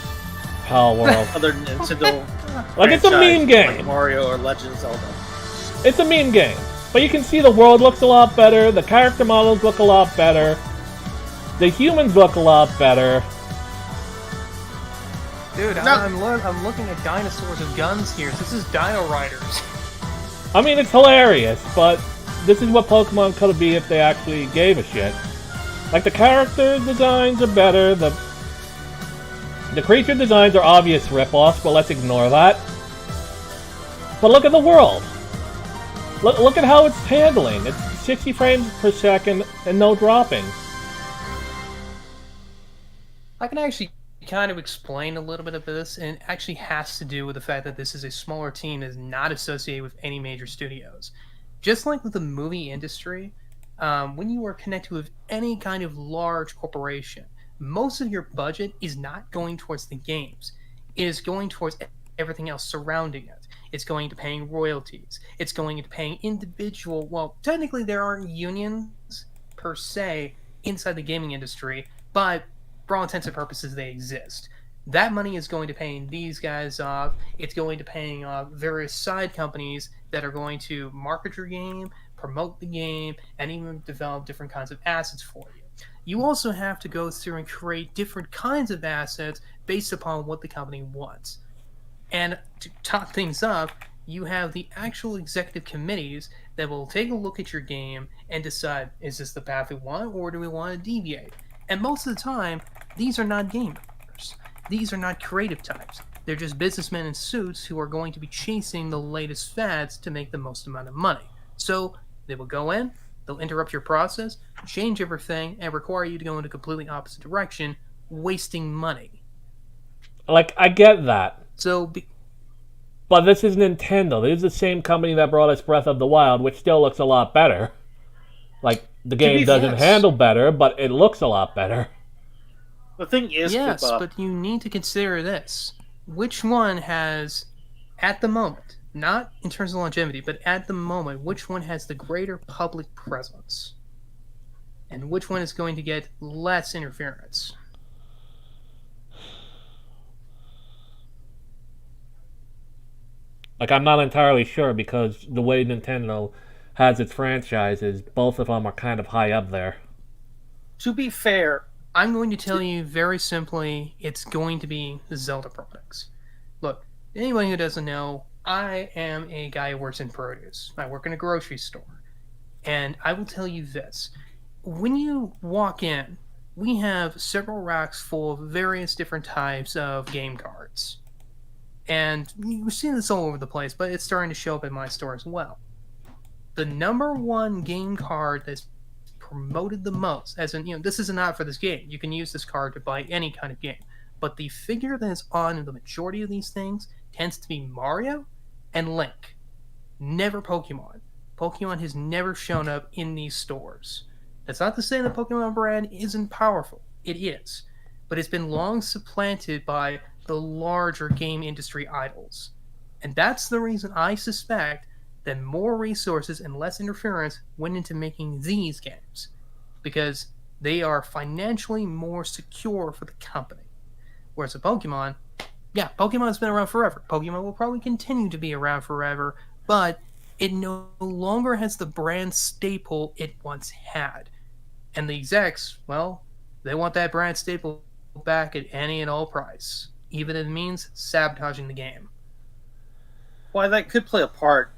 Other Nintendo like, it's a meme game. Like Mario or Legend of Zelda. It's a meme game. But you can see the world looks a lot better, the character models look a lot better, the humans look a lot better. Dude, I'm looking at dinosaurs and guns here. This is Dino Riders. I mean, it's hilarious, but this is what Pokemon could be if they actually gave a shit. Like, the character designs are better, the creature designs are obvious rip-offs, but let's ignore that. But look at the world. Look at how it's handling. It's 60 frames per second and no dropping. I can actually kind of explain a little bit of this, and it actually has to do with the fact that this is a smaller team that is not associated with any major studios. Just like with the movie industry, when you are connected with any kind of large corporation, most of your budget is not going towards the games. It is going towards everything else surrounding it. It's going to paying royalties. It's going to paying individual... Well, technically there aren't unions, per se, inside the gaming industry, but for all intents and purposes, they exist. That money is going to paying these guys off. It's going to paying off various side companies that are going to market your game, promote the game, and even develop different kinds of assets for you. You also have to go through and create different kinds of assets based upon what the company wants. And to top things up, you have the actual executive committees that will take a look at your game and decide, is this the path we want, or do we want to deviate? And most of the time, these are not gamers. These are not creative types. They're just businessmen in suits who are going to be chasing the latest fads to make the most amount of money. So they will go in, they'll interrupt your process, change everything, and require you to go in a completely opposite direction, wasting money. Like, I get that. So, but this is Nintendo. This is the same company that brought us Breath of the Wild, which still looks a lot better. Like, the game doesn't handle better, but it looks a lot better. The thing is, yes, Koopa, but you need to consider this. Which one has, at the moment, not in terms of longevity, but at the moment, which one has the greater public presence? And which one is going to get less interference? Like, I'm not entirely sure, because the way Nintendo has its franchises, both of them are kind of high up there. to be fair, I'm going to tell you very simply, it's going to be the Zelda products. Look, anyone who doesn't know, I am a guy who works in produce. I work in a grocery store. And I will tell you this. When you walk in, we have several racks full of various different types of game cards. And we've seen this all over the place, but it's starting to show up in my store as well. The number one game card that's promoted the most, as in, this is not for this game. You can use this card to buy any kind of game. But the figure that is on the majority of these things tends to be Mario and Link. Never Pokemon. Pokemon has never shown up in these stores. That's not to say the Pokemon brand isn't powerful. It is. But it's been long supplanted by the larger game industry idols. And that's the reason I suspect that more resources and less interference went into making these games. Because they are financially more secure for the company. Whereas a Pokemon, Pokemon's been around forever. Pokemon will probably continue to be around forever, but it no longer has the brand staple it once had. And the execs, well, they want that brand staple back at any and all price, even if it means sabotaging the game. While that could play a part,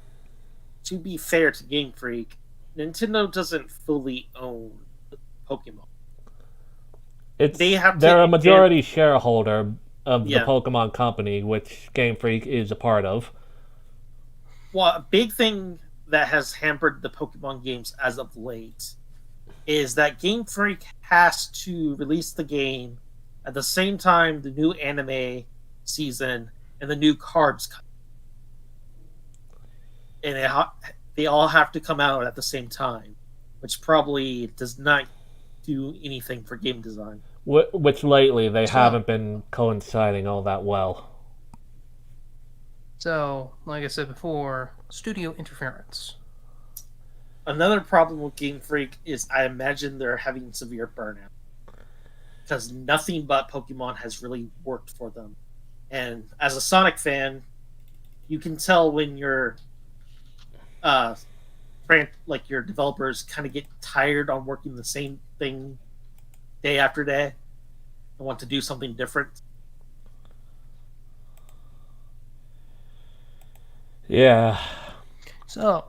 to be fair to Game Freak, Nintendo doesn't fully own Pokemon. They're a majority shareholder of the Pokemon company, which Game Freak is a part of. Well, a big thing that has hampered the Pokemon games as of late is that Game Freak has to release the game at the same time the new anime season and the new cards come. And they all have to come out at the same time, which probably does not do anything for game design. Which lately they haven't been coinciding all that well. So, like I said before, studio interference. Another problem with Game Freak is I imagine they're having severe burnout. Because nothing but Pokemon has really worked for them. And as a Sonic fan, you can tell when your your developers kind of get tired on working the same thing day after day and want to do something different. Yeah. So,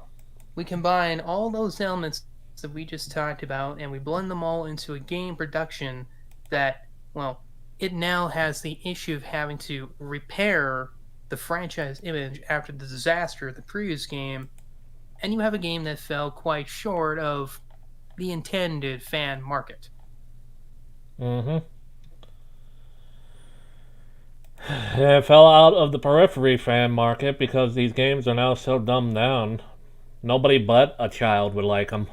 we combine all those elements that we just talked about and we blend them all into a game production that, well, it now has the issue of having to repair the franchise image after the disaster of the previous game, and you have a game that fell quite short of the intended fan market. Mm-hmm. It fell out of the periphery fan market because these games are now so dumbed down. Nobody but a child would like them.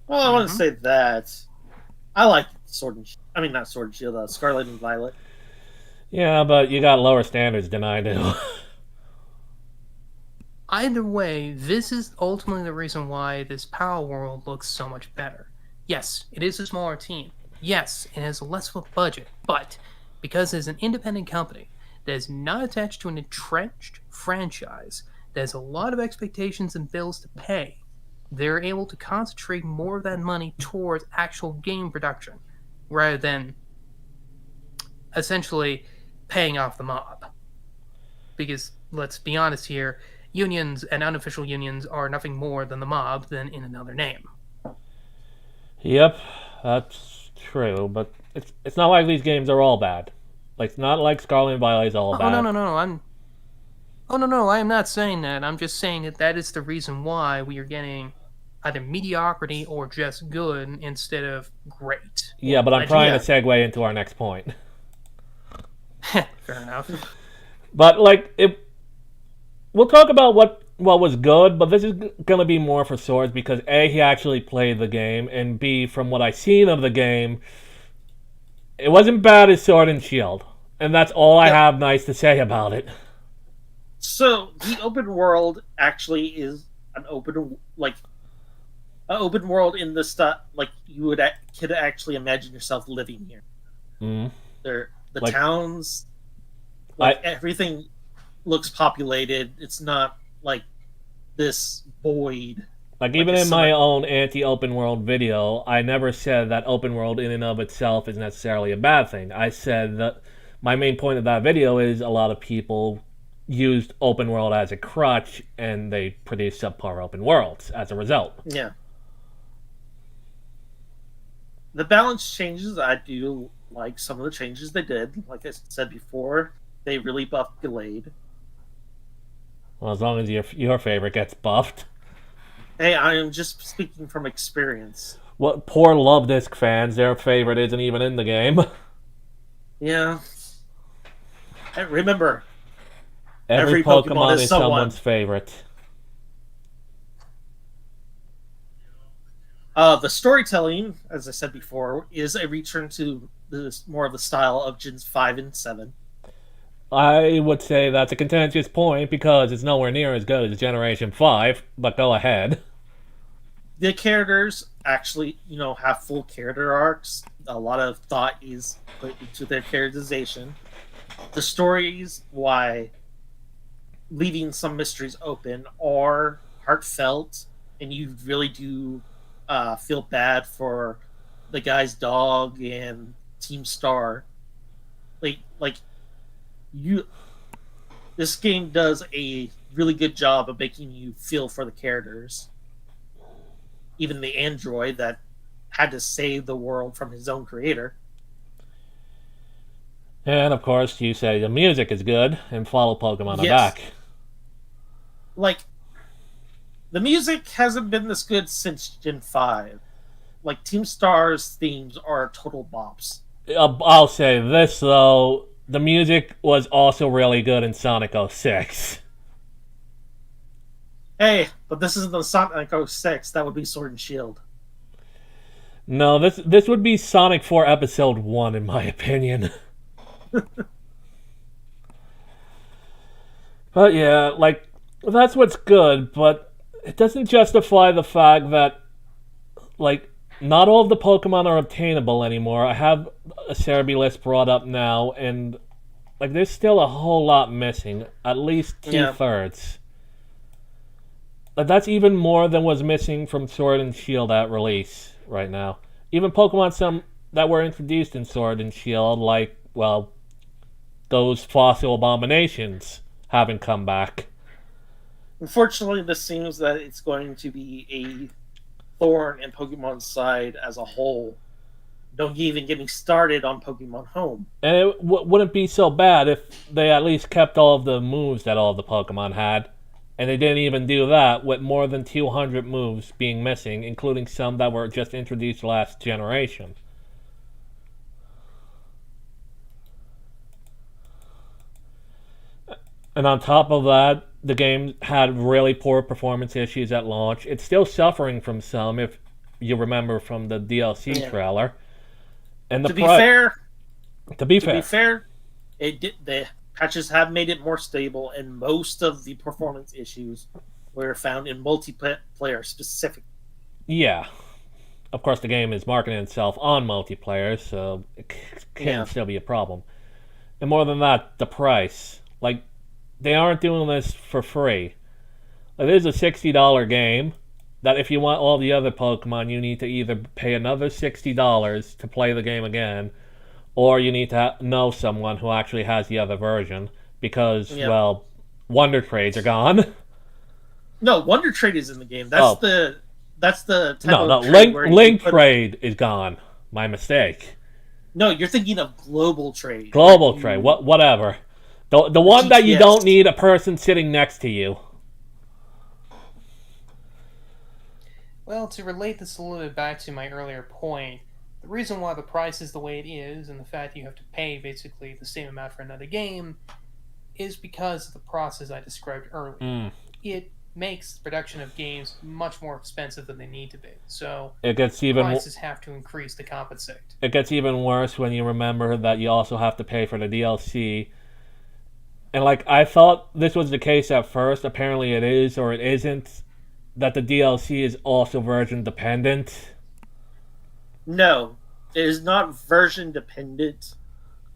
Well, I wouldn't say that. I like not Sword and Shield, Scarlet and Violet. Yeah, but you got lower standards than I do. Either way, this is ultimately the reason why this Power World looks so much better. Yes, it is a smaller team. Yes, it has less of a budget, but because it's an independent company that is not attached to an entrenched franchise that has a lot of expectations and bills to pay, they're able to concentrate more of that money towards actual game production rather than essentially paying off the mob. Because, let's be honest here, unions and unofficial unions are nothing more than the mob than in another name. Yep, that's true, but it's not like these games are all bad. Like, it's not like Scarlet and Violet is all bad. No, I am not saying that. I'm just saying that is the reason why we are getting either mediocrity or just good instead of great. Yeah, but I'm trying to segue into our next point. Fair enough. But, we'll talk about what was good, but this is going to be more for Swords because A, he actually played the game, and B, from what I've seen of the game, it wasn't bad as Sword and Shield. And that's all I have nice to say about it. So, the open world actually is an open world in the stuff, you could actually imagine yourself living here. Mm-hmm. Towns, everything looks populated. It's not like this void. Even in my own anti-open world video, I never said that open world in and of itself is necessarily a bad thing. I said that my main point of that video is a lot of people used open world as a crutch, and they produced subpar open worlds as a result. Yeah. The balance changes, I do like some of the changes they did. Like I said before, they really buffed Gallade. Well, as long as your favorite gets buffed. Hey, I am just speaking from experience. What poor Love Disc fans, their favorite isn't even in the game. Yeah. And remember, Every every Pokemon Pokemon is is someone. someone's favorite. The storytelling, as I said before, is a return to more of the style of Gens 5 and 7. I would say that's a contentious point because it's nowhere near as good as Generation 5, but go ahead. The characters actually, have full character arcs. A lot of thought is put into their characterization. The stories, why leaving some mysteries open, are heartfelt, and you really do feel bad for the guy's dog and Team Star. Like you, this game does a really good job of making you feel for the characters. Even the android that had to save the world from his own creator. And of course, you say the music is good and follow Pokemon are Yes, back. like the music hasn't been this good since Gen 5. Like Team Star's themes are total bops. I'll say this though, the music was also really good in Sonic 06. Hey, but this isn't the Sonic 06. That would be Sword and Shield. No, this would be Sonic 4 Episode 1 in my opinion. But yeah, like that's what's good, but it doesn't justify the fact that like not all of the Pokemon are obtainable anymore. I have a Cerebi list brought up now, and like there's still a whole lot missing, at least two Yeah. thirds. Like that's even more than was missing from Sword and Shield at release right now. Even Pokemon some that were introduced in Sword and Shield, like well, those fossil abominations, haven't come back. Unfortunately, this seems that it's going to be a thorn in Pokemon's side as a whole. Don't even get me started on Pokemon Home. And it wouldn't be so bad if they at least kept all of the moves that all of the Pokemon had. And they didn't even do that, with more than 200 moves being missing, including some that were just introduced last generation. And on top of that, the game had really poor performance issues at launch. It's still suffering from some, if you remember from the DLC Yeah. trailer. And the To be fair, to be to be fair, fair, the patches have made it more stable, and most of the performance issues were found in multiplayer specific. yeah. Of course, the game is marketing itself on multiplayer, so it can Yeah. still be a problem. And more than that, the price. Like, they aren't doing this for free. It is a $60 game that if you want all the other Pokemon, you need to either pay another $60 to play the game again, or you need to know someone who actually has the other version because, Yeah. well, Wonder Trades are gone. No, Wonder Trade is in the game. Oh. That's the type No, of no, trade where you Link put, Trade is gone. My mistake. No, you're thinking of global trade. Global Trade, whatever. The one that you GTS. don't need a person sitting next to you. Well, to relate this a little bit back to my earlier point, the reason why the price is the way it is, and the fact that you have to pay basically the same amount for another game, is because of the process I described earlier. Mm. It makes the production of games much more expensive than they need to be. So It gets even prices have to increase to compensate. it gets even worse when you remember that you also have to pay for the DLC. And like I thought this was the case at first, apparently it is or it isn't. That the DLC is also version dependent. No, it is not version dependent.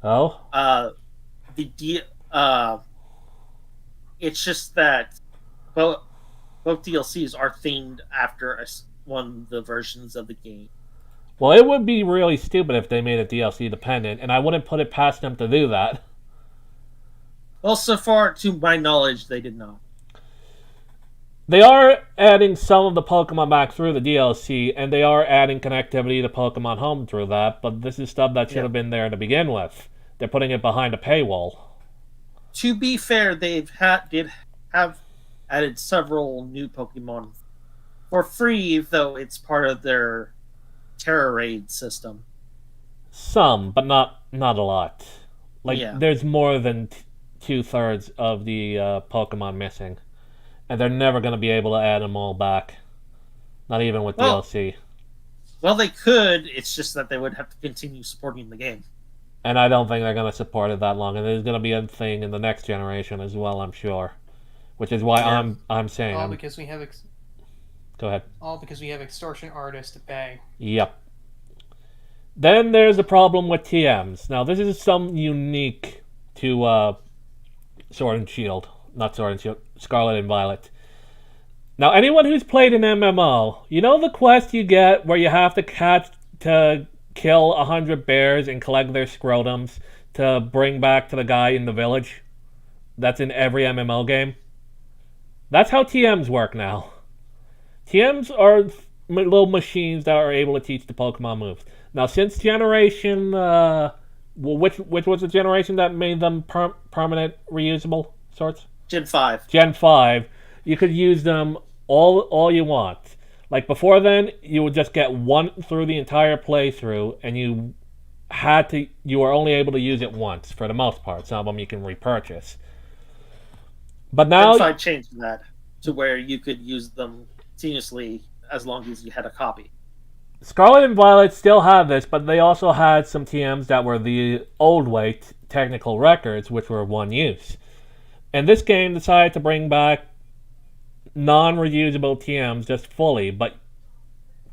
Oh, Uh, the D, it's just that both DLCs are themed after one of the versions of the game. well, it would be really stupid if they made it DLC dependent, and I wouldn't put it past them to do that. Well, so far, to my knowledge, they did not. They are adding some of the Pokemon back through the DLC, and they are adding connectivity to Pokemon Home through that, but this is stuff that should have been there to begin with. They're putting it behind a paywall. To be fair, did have added several new Pokemon For free, though, it's part of their Terror Raid system. Some, but not a lot. Like Yeah. there's more than 2/3 of the Pokemon missing, and they're never going to be able to add them all back. Not even with Well, DLC. well, they could. It's just that they would have to continue supporting the game. And I don't think they're going to support it that long. And there's going to be a thing in the next generation as well, I'm sure. Which is why Yeah. I'm saying. All because we have Go ahead. extortion artists to pay. Yep. Then there's the problem with TMs. Now this is some unique to Sword and Shield, not Sword and Shield, Scarlet and Violet. Now anyone who's played an MMO, you know the quest you get where you have to kill 100 bears and collect their scrotums to bring back to the guy in the village? That's in every MMO game. That's how TMs work now. TMs are little machines that are able to teach the Pokemon moves. Now, since generation, which was the generation that made them permanent reusable sorts? Gen 5. Gen 5, you could use them all you want. Like before then, you would just get one through the entire playthrough, and you were only able to use it once for the most part. Some of them you can repurchase. But now Gen 5 changed that to where you could use them continuously as long as you had a copy. Scarlet and Violet still have this, but they also had some TMs that were the old way technical records, which were one use. And this game decided to bring back non-reusable TMs just fully, but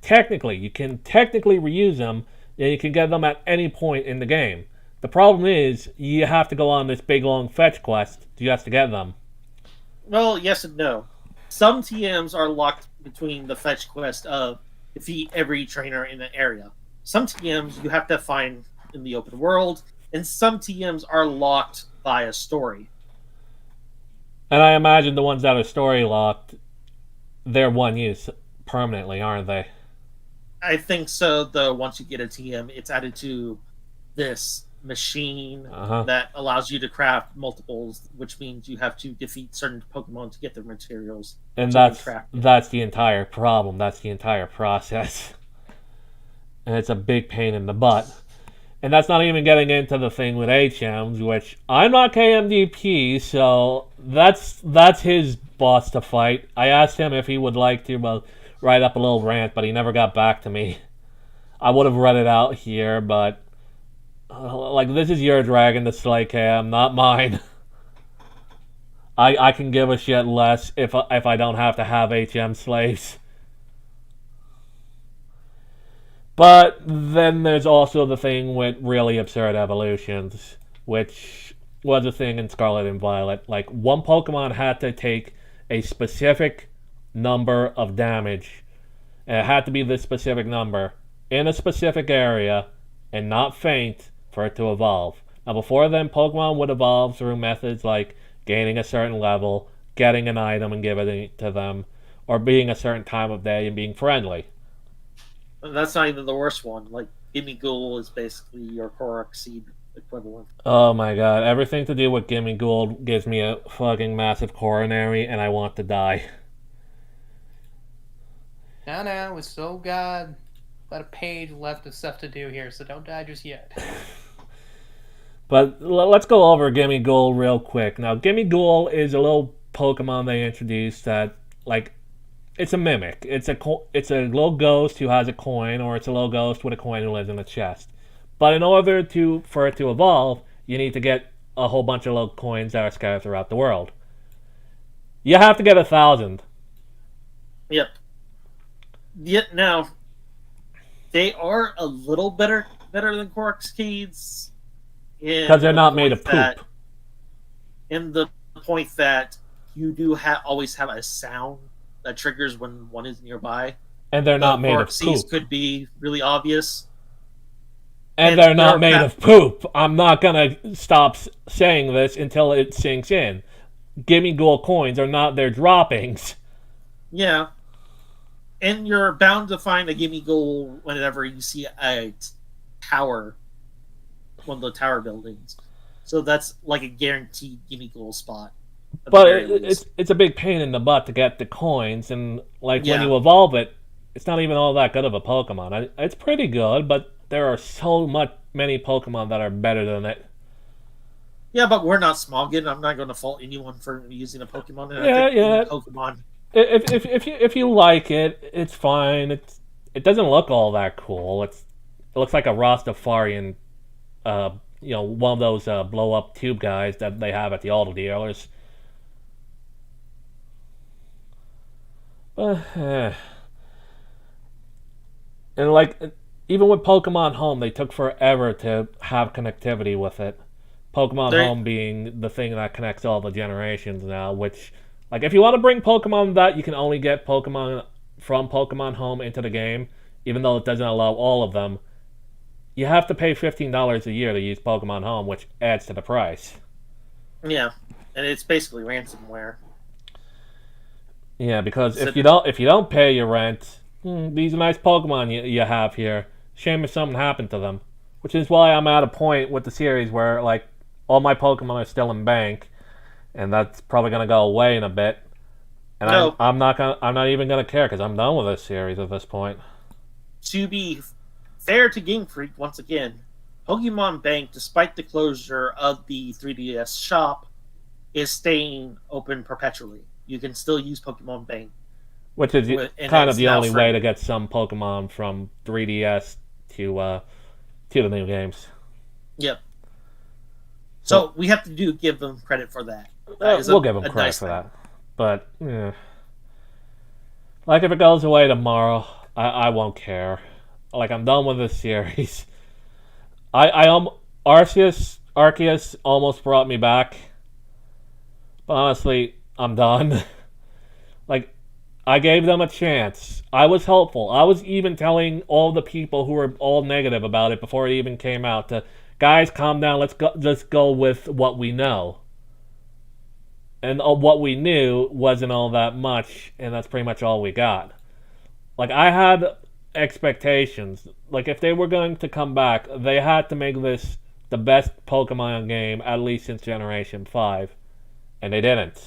technically, you can technically reuse them, and you can get them at any point in the game. The problem is, you have to go on this big long fetch quest just to get them. Well, yes and no. Some TMs are locked between the fetch quest of defeat every trainer in an area. Some TMs you have to find in the open world, and some TMs are locked by a story. And I imagine the ones that are story locked, they're one use permanently, aren't they? I think so, though. Once you get a TM, it's added to this machine that allows you to craft multiples, which means you have to defeat certain Pokemon to get their materials. And that's the entire problem. That's the entire process. And it's a big pain in the butt. And that's not even getting into the thing with HMs, which I'm not KMDP, so that's his boss to fight. I asked him if he would like to write up a little rant, but he never got back to me. I would have read it out here, but this is your dragon to slay, Cam, not mine. I can give a shit less if I don't have to have HM slaves. But then there's also the thing with really absurd evolutions, which was a thing in Scarlet and Violet. Like, one Pokemon had to take a specific number of damage, and it had to be this specific number, in a specific area, and not faint for it to evolve. Now, before then, Pokemon would evolve through methods like gaining a certain level, getting an item and giving it to them, or being a certain time of day and being friendly. That's not even the worst one. Like, Gimme Ghoul is basically your Korok Seed equivalent. Oh my god, everything to do with Gimme Ghoul gives me a fucking massive coronary and I want to die. No, we still got about a page left of stuff to do here, so don't die just yet. But let's go over Gimme Ghoul real quick. Now, Gimme Ghoul is a little Pokemon they introduced that, it's a mimic. It's a little ghost who has a coin, or it's a little ghost with a coin who lives in a chest. But in order for it to evolve, you need to get a whole bunch of little coins that are scattered throughout the world. You have to get 1,000. Yep. Yet now, they are a little better than Korok Seeds. Because they're not made of poop. In the point that you do always have a sound that triggers when one is nearby. And they're not made of poop. Could be really obvious. And they're not made of poop. I'm not going to stop saying this until it sinks in. Gimme Ghoul coins are not their droppings. Yeah. And you're bound to find a Gimme Ghoul whenever you see a tower, one of the tower buildings. So that's like a guaranteed Gimme Ghoul spot. at the But very least. it's a big pain in the butt to get the coins, and like when Yeah. you evolve it, it's not even all that good of a Pokemon. It's pretty good, but there are many Pokemon that are better than it. Yeah, but we're not Smoggin. I'm not going to fault anyone for using a Pokemon, and I Yeah, think any yeah. Pokemon. If you like it, it's fine. It doesn't look all that cool. It looks like a Rastafarian, uh, one of those blow up tube guys that they have at the auto dealers. But, and like even with Pokemon Home, they took forever to have connectivity with it. Pokemon There, Home being the thing that connects all the generations now, which like if you want to bring Pokemon that you can only get Pokemon from Pokemon Home into the game, even though it doesn't allow all of them, you have to pay $15 a year to use Pokemon Home, which adds to the price. yeah, and it's basically ransomware. Yeah, because So, if you don't pay your rent, these are nice Pokemon you have here. Shame if something happened to them. Which is why I'm at a point with the series where like all my Pokemon are still in bank, and that's probably gonna go away in a bit. And no, I'm not even gonna care because I'm done with this series at this point. to be fair to Game Freak, once again, Pokemon Bank, despite the closure of the 3DS shop, is staying open perpetually. You can still use Pokemon Bank, Which is and kind of it's the now only way free. to get some Pokemon from 3DS to the new games. Yep. So So we have to give them credit for that. That is we'll give them a credit nice for thing. that. But yeah. Like if it goes away tomorrow, I won't care. Like I'm done with this series. Arceus almost brought me back, but honestly, I'm done. Like I gave them a chance. I was helpful. I was even telling all the people who were all negative about it before it even came out to guys, calm down. Let's go with what we know. And what we knew wasn't all that much, and that's pretty much all we got. Like I had expectations. Like if they were going to come back, they had to make this the best Pokemon game at least since Generation 5, and they didn't.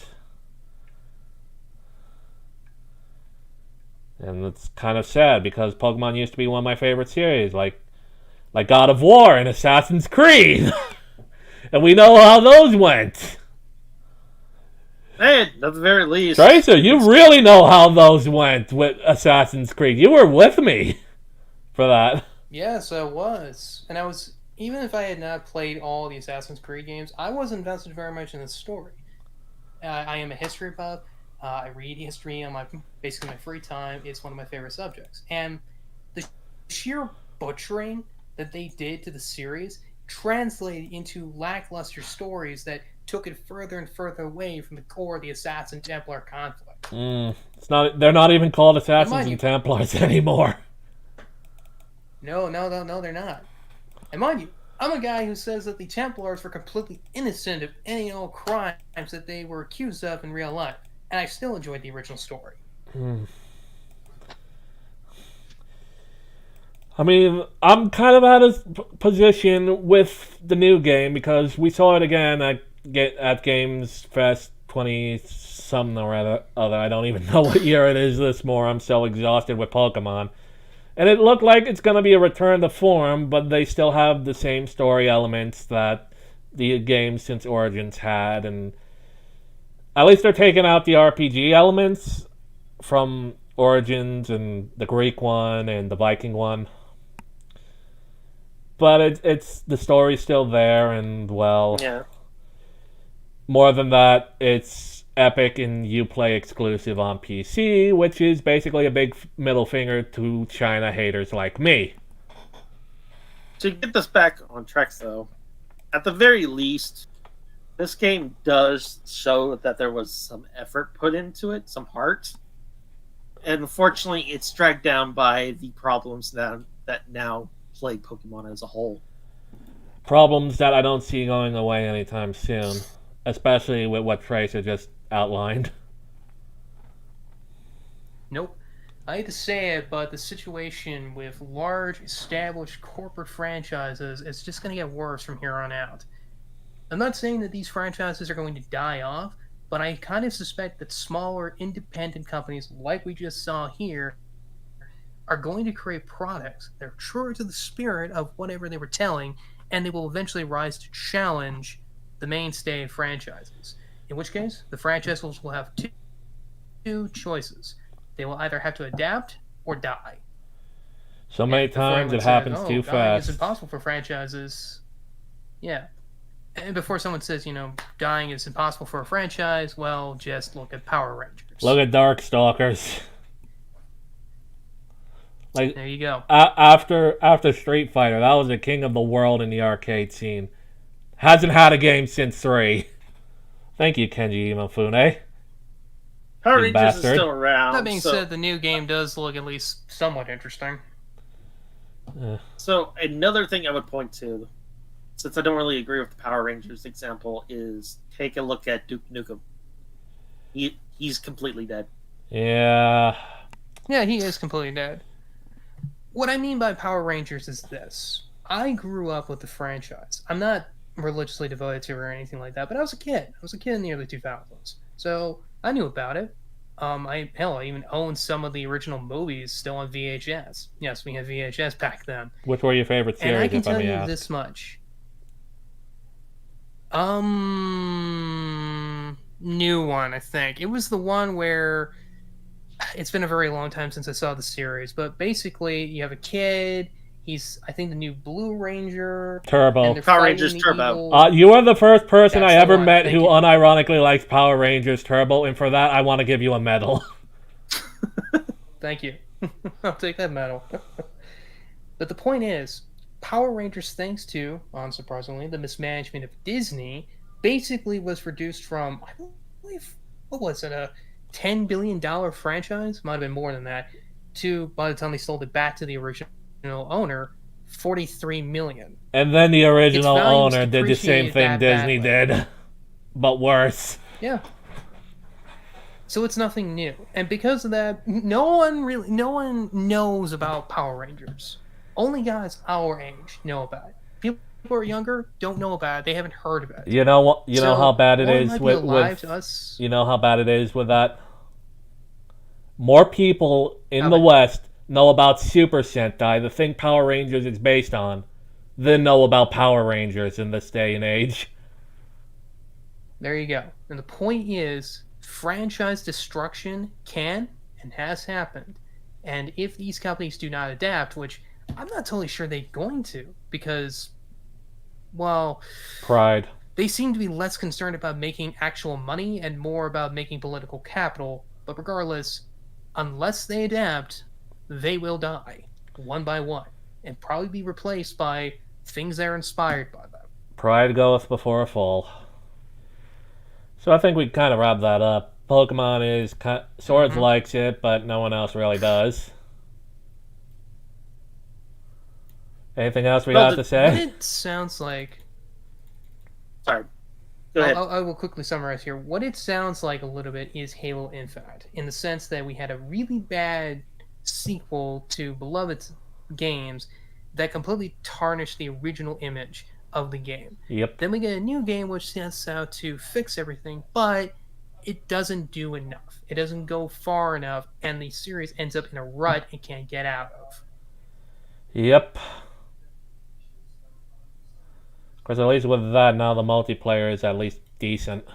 And it's kind of sad because Pokemon used to be one of my favorite series, like God of War and Assassin's Creed. And we know how those went. Hey, at the very least, Tracer, you really know how those went with Assassin's Creed. You were with me for that. Yes, I was. And I was, even if I had not played all the Assassin's Creed games, I was invested very much in the story. I am a history buff. I read history on basically my free time. It's one of my favorite subjects. And the sheer butchering that they did to the series translated into lackluster stories that took it further and further away from the core of the Assassin Templar conflict. It's not. They're not even called And Assassins mind and you, Templars anymore. no, they're not. And mind you, I'm a guy who says that the Templars were completely innocent of any and all crimes that they were accused of in real life, and I still enjoyed the original story. I mean, I'm kind of out of position with the new game because we saw it again at Games Fest 20 something or other. I don't even know what year it is this more. I'm so exhausted with Pokemon. And it looked like it's going to be a return to form, but they still have the same story elements that the games since Origins had, and at least they're taking out the RPG elements from Origins and the Greek one and the Viking one. But it's the story's still there, and well, yeah. more than that, it's Epic and Uplay exclusive on PC, which is basically a big middle finger to China haters like me. To get this back on track, though, at the very least, this game does show that there was some effort put into it, some heart. And unfortunately, it's dragged down by the problems that now plague Pokemon as a whole. Problems that I don't see going away anytime soon, especially with what Tracer just outlined. Nope. I hate to say it, but the situation with large, established corporate franchises is just going to get worse from here on out. I'm not saying that these franchises are going to die off, But I kind of suspect that smaller independent companies, like we just saw here, are going to create products that are truer to the spirit of whatever they were telling, and they will eventually rise to challenge the mainstay franchises. In which case, the franchises will have two choices. They will either have to adapt or die. So many And before times anyone it says, happens "Oh, too dying is fast. impossible for franchises," yeah. And before someone says, dying is impossible for a franchise, well, just look at Power Rangers. Look at Darkstalkers. Like There you go. after Street Fighter, that was the king of the world in the arcade scene. Hasn't had a game since 3. Thank you, Kenji Imafune. Power You Rangers bastard. is still around. That being so, said, the new game does look at least somewhat interesting. so another thing I would point to, since I don't really agree with the Power Rangers example, is take a look at Duke Nukem. He's completely dead. Yeah. Yeah, he is completely dead. What I mean by Power Rangers is this. I grew up with the franchise. I'm not religiously devoted to it or anything like that, but I was a kid. I was a kid in the early 2000s. So I knew about it. I even owned some of the original movies still on VHS. Yes, we had VHS back then. Which were your favorite And I series, can if I tell may you ask? this much. New one, I think. It was the one where it's been a very long time since I saw the series, but basically you have a kid. He's, I think, the new Blue Ranger. Turbo. and they're Power fighting Rangers the Turbo. evil- You are the first person That's I the ever one. met Thank who you. unironically likes Power Rangers Turbo, and for that I want to give you a medal. Thank you. I'll take that medal. But the point is, Power Rangers, thanks to, unsurprisingly, the mismanagement of Disney, basically was reduced from, I believe, what was it, a $10 billion franchise? Might have been more than that. To, by the time they sold it back to the original owner, $43 million. And then the original Its value was owner did the same depreciated thing that Disney badly. did, but worse. Yeah. So it's nothing new. And because of that, no one knows about Power Rangers. Only guys our age know about it. People who are younger don't know about it. They haven't heard of it. You know what? You know So, how bad it while is might be with alive to us. you know how bad it is with that. More people in How the bad? West know about Super Sentai, the thing Power Rangers is based on, than know about Power Rangers in this day and age. There you go. And the point is, franchise destruction can and has happened. And if these companies do not adapt, which I'm not totally sure they're going to, because, well, Pride. they seem to be less concerned about making actual money and more about making political capital. But regardless, unless they adapt, they will die, one by one, and probably be replaced by things that are inspired by them. Pride goeth before a fall. So I think we kind of wrap that up. Pokemon is Swords likes it, but no one else really does. Anything else we got to What say? it sounds like... Sorry. Go ahead. I will quickly summarize here. What it sounds like a little bit is Halo Infinite, in the sense that we had a really bad sequel to beloved games that completely tarnished the original image of the game. Yep. Then we get a new game which sets out to fix everything, but it doesn't do enough. It doesn't go far enough, and the series ends up in a rut it can't get out of. Yep. Because at least with that, now the multiplayer is at least decent.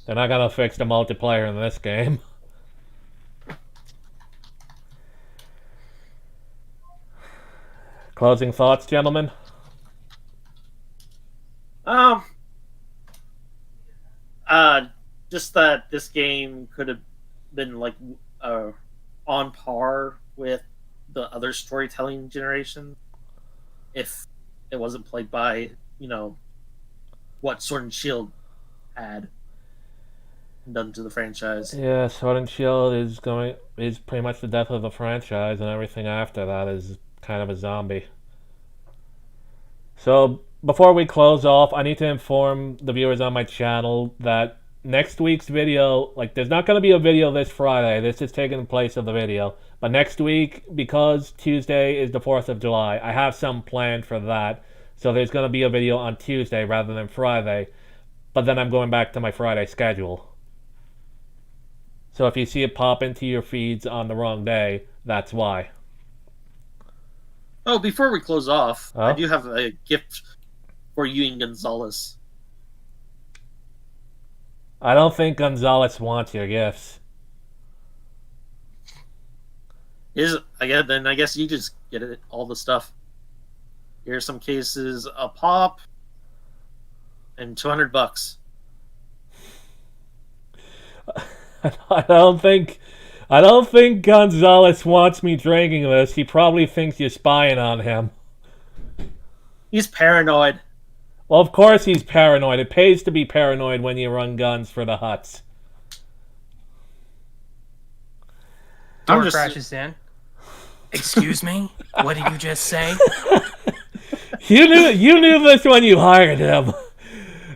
They're not going to fix the multiplayer in this game. Closing thoughts, gentlemen? Just that this game could have been like on par with the other storytelling generation if it wasn't played by what Sword and Shield had done to the franchise. Yeah, Sword and Shield is pretty much the death of the franchise, and everything after that is kind of a zombie. So before we close off, I need to inform the viewers on my channel that next week's video, there's not going to be a video this Friday. This is taking place of the video. But next week, because Tuesday is the 4th of July, I have some planned for that. So there's going to be a video on Tuesday rather than Friday. But then I'm going back to my Friday schedule. So if you see it pop into your feeds on the wrong day, that's why. Oh, before we close off, Oh? I do have a gift for you and Gonzalez. I don't think Gonzalez wants your gifts. I guess you just get it, all the stuff. Here's some cases, a pop, and $200. I don't think Gonzalez wants me drinking this. He probably thinks you're spying on him. He's paranoid. Well, of course he's paranoid. It pays to be paranoid when you run guns for the huts. Door crashes in. Excuse me? What did you just say? You knew this when you hired him.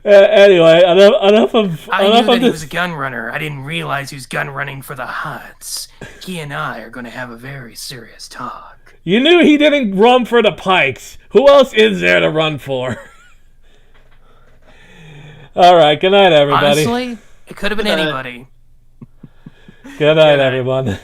Anyway, enough of. I knew that he was a gun runner. I didn't realize he was gun running for the huts. He and I are going to have a very serious talk. You knew he didn't run for the pikes. Who else is there to run for? All right. Good night, everybody. Honestly, it could have been anybody. Good night, everyone.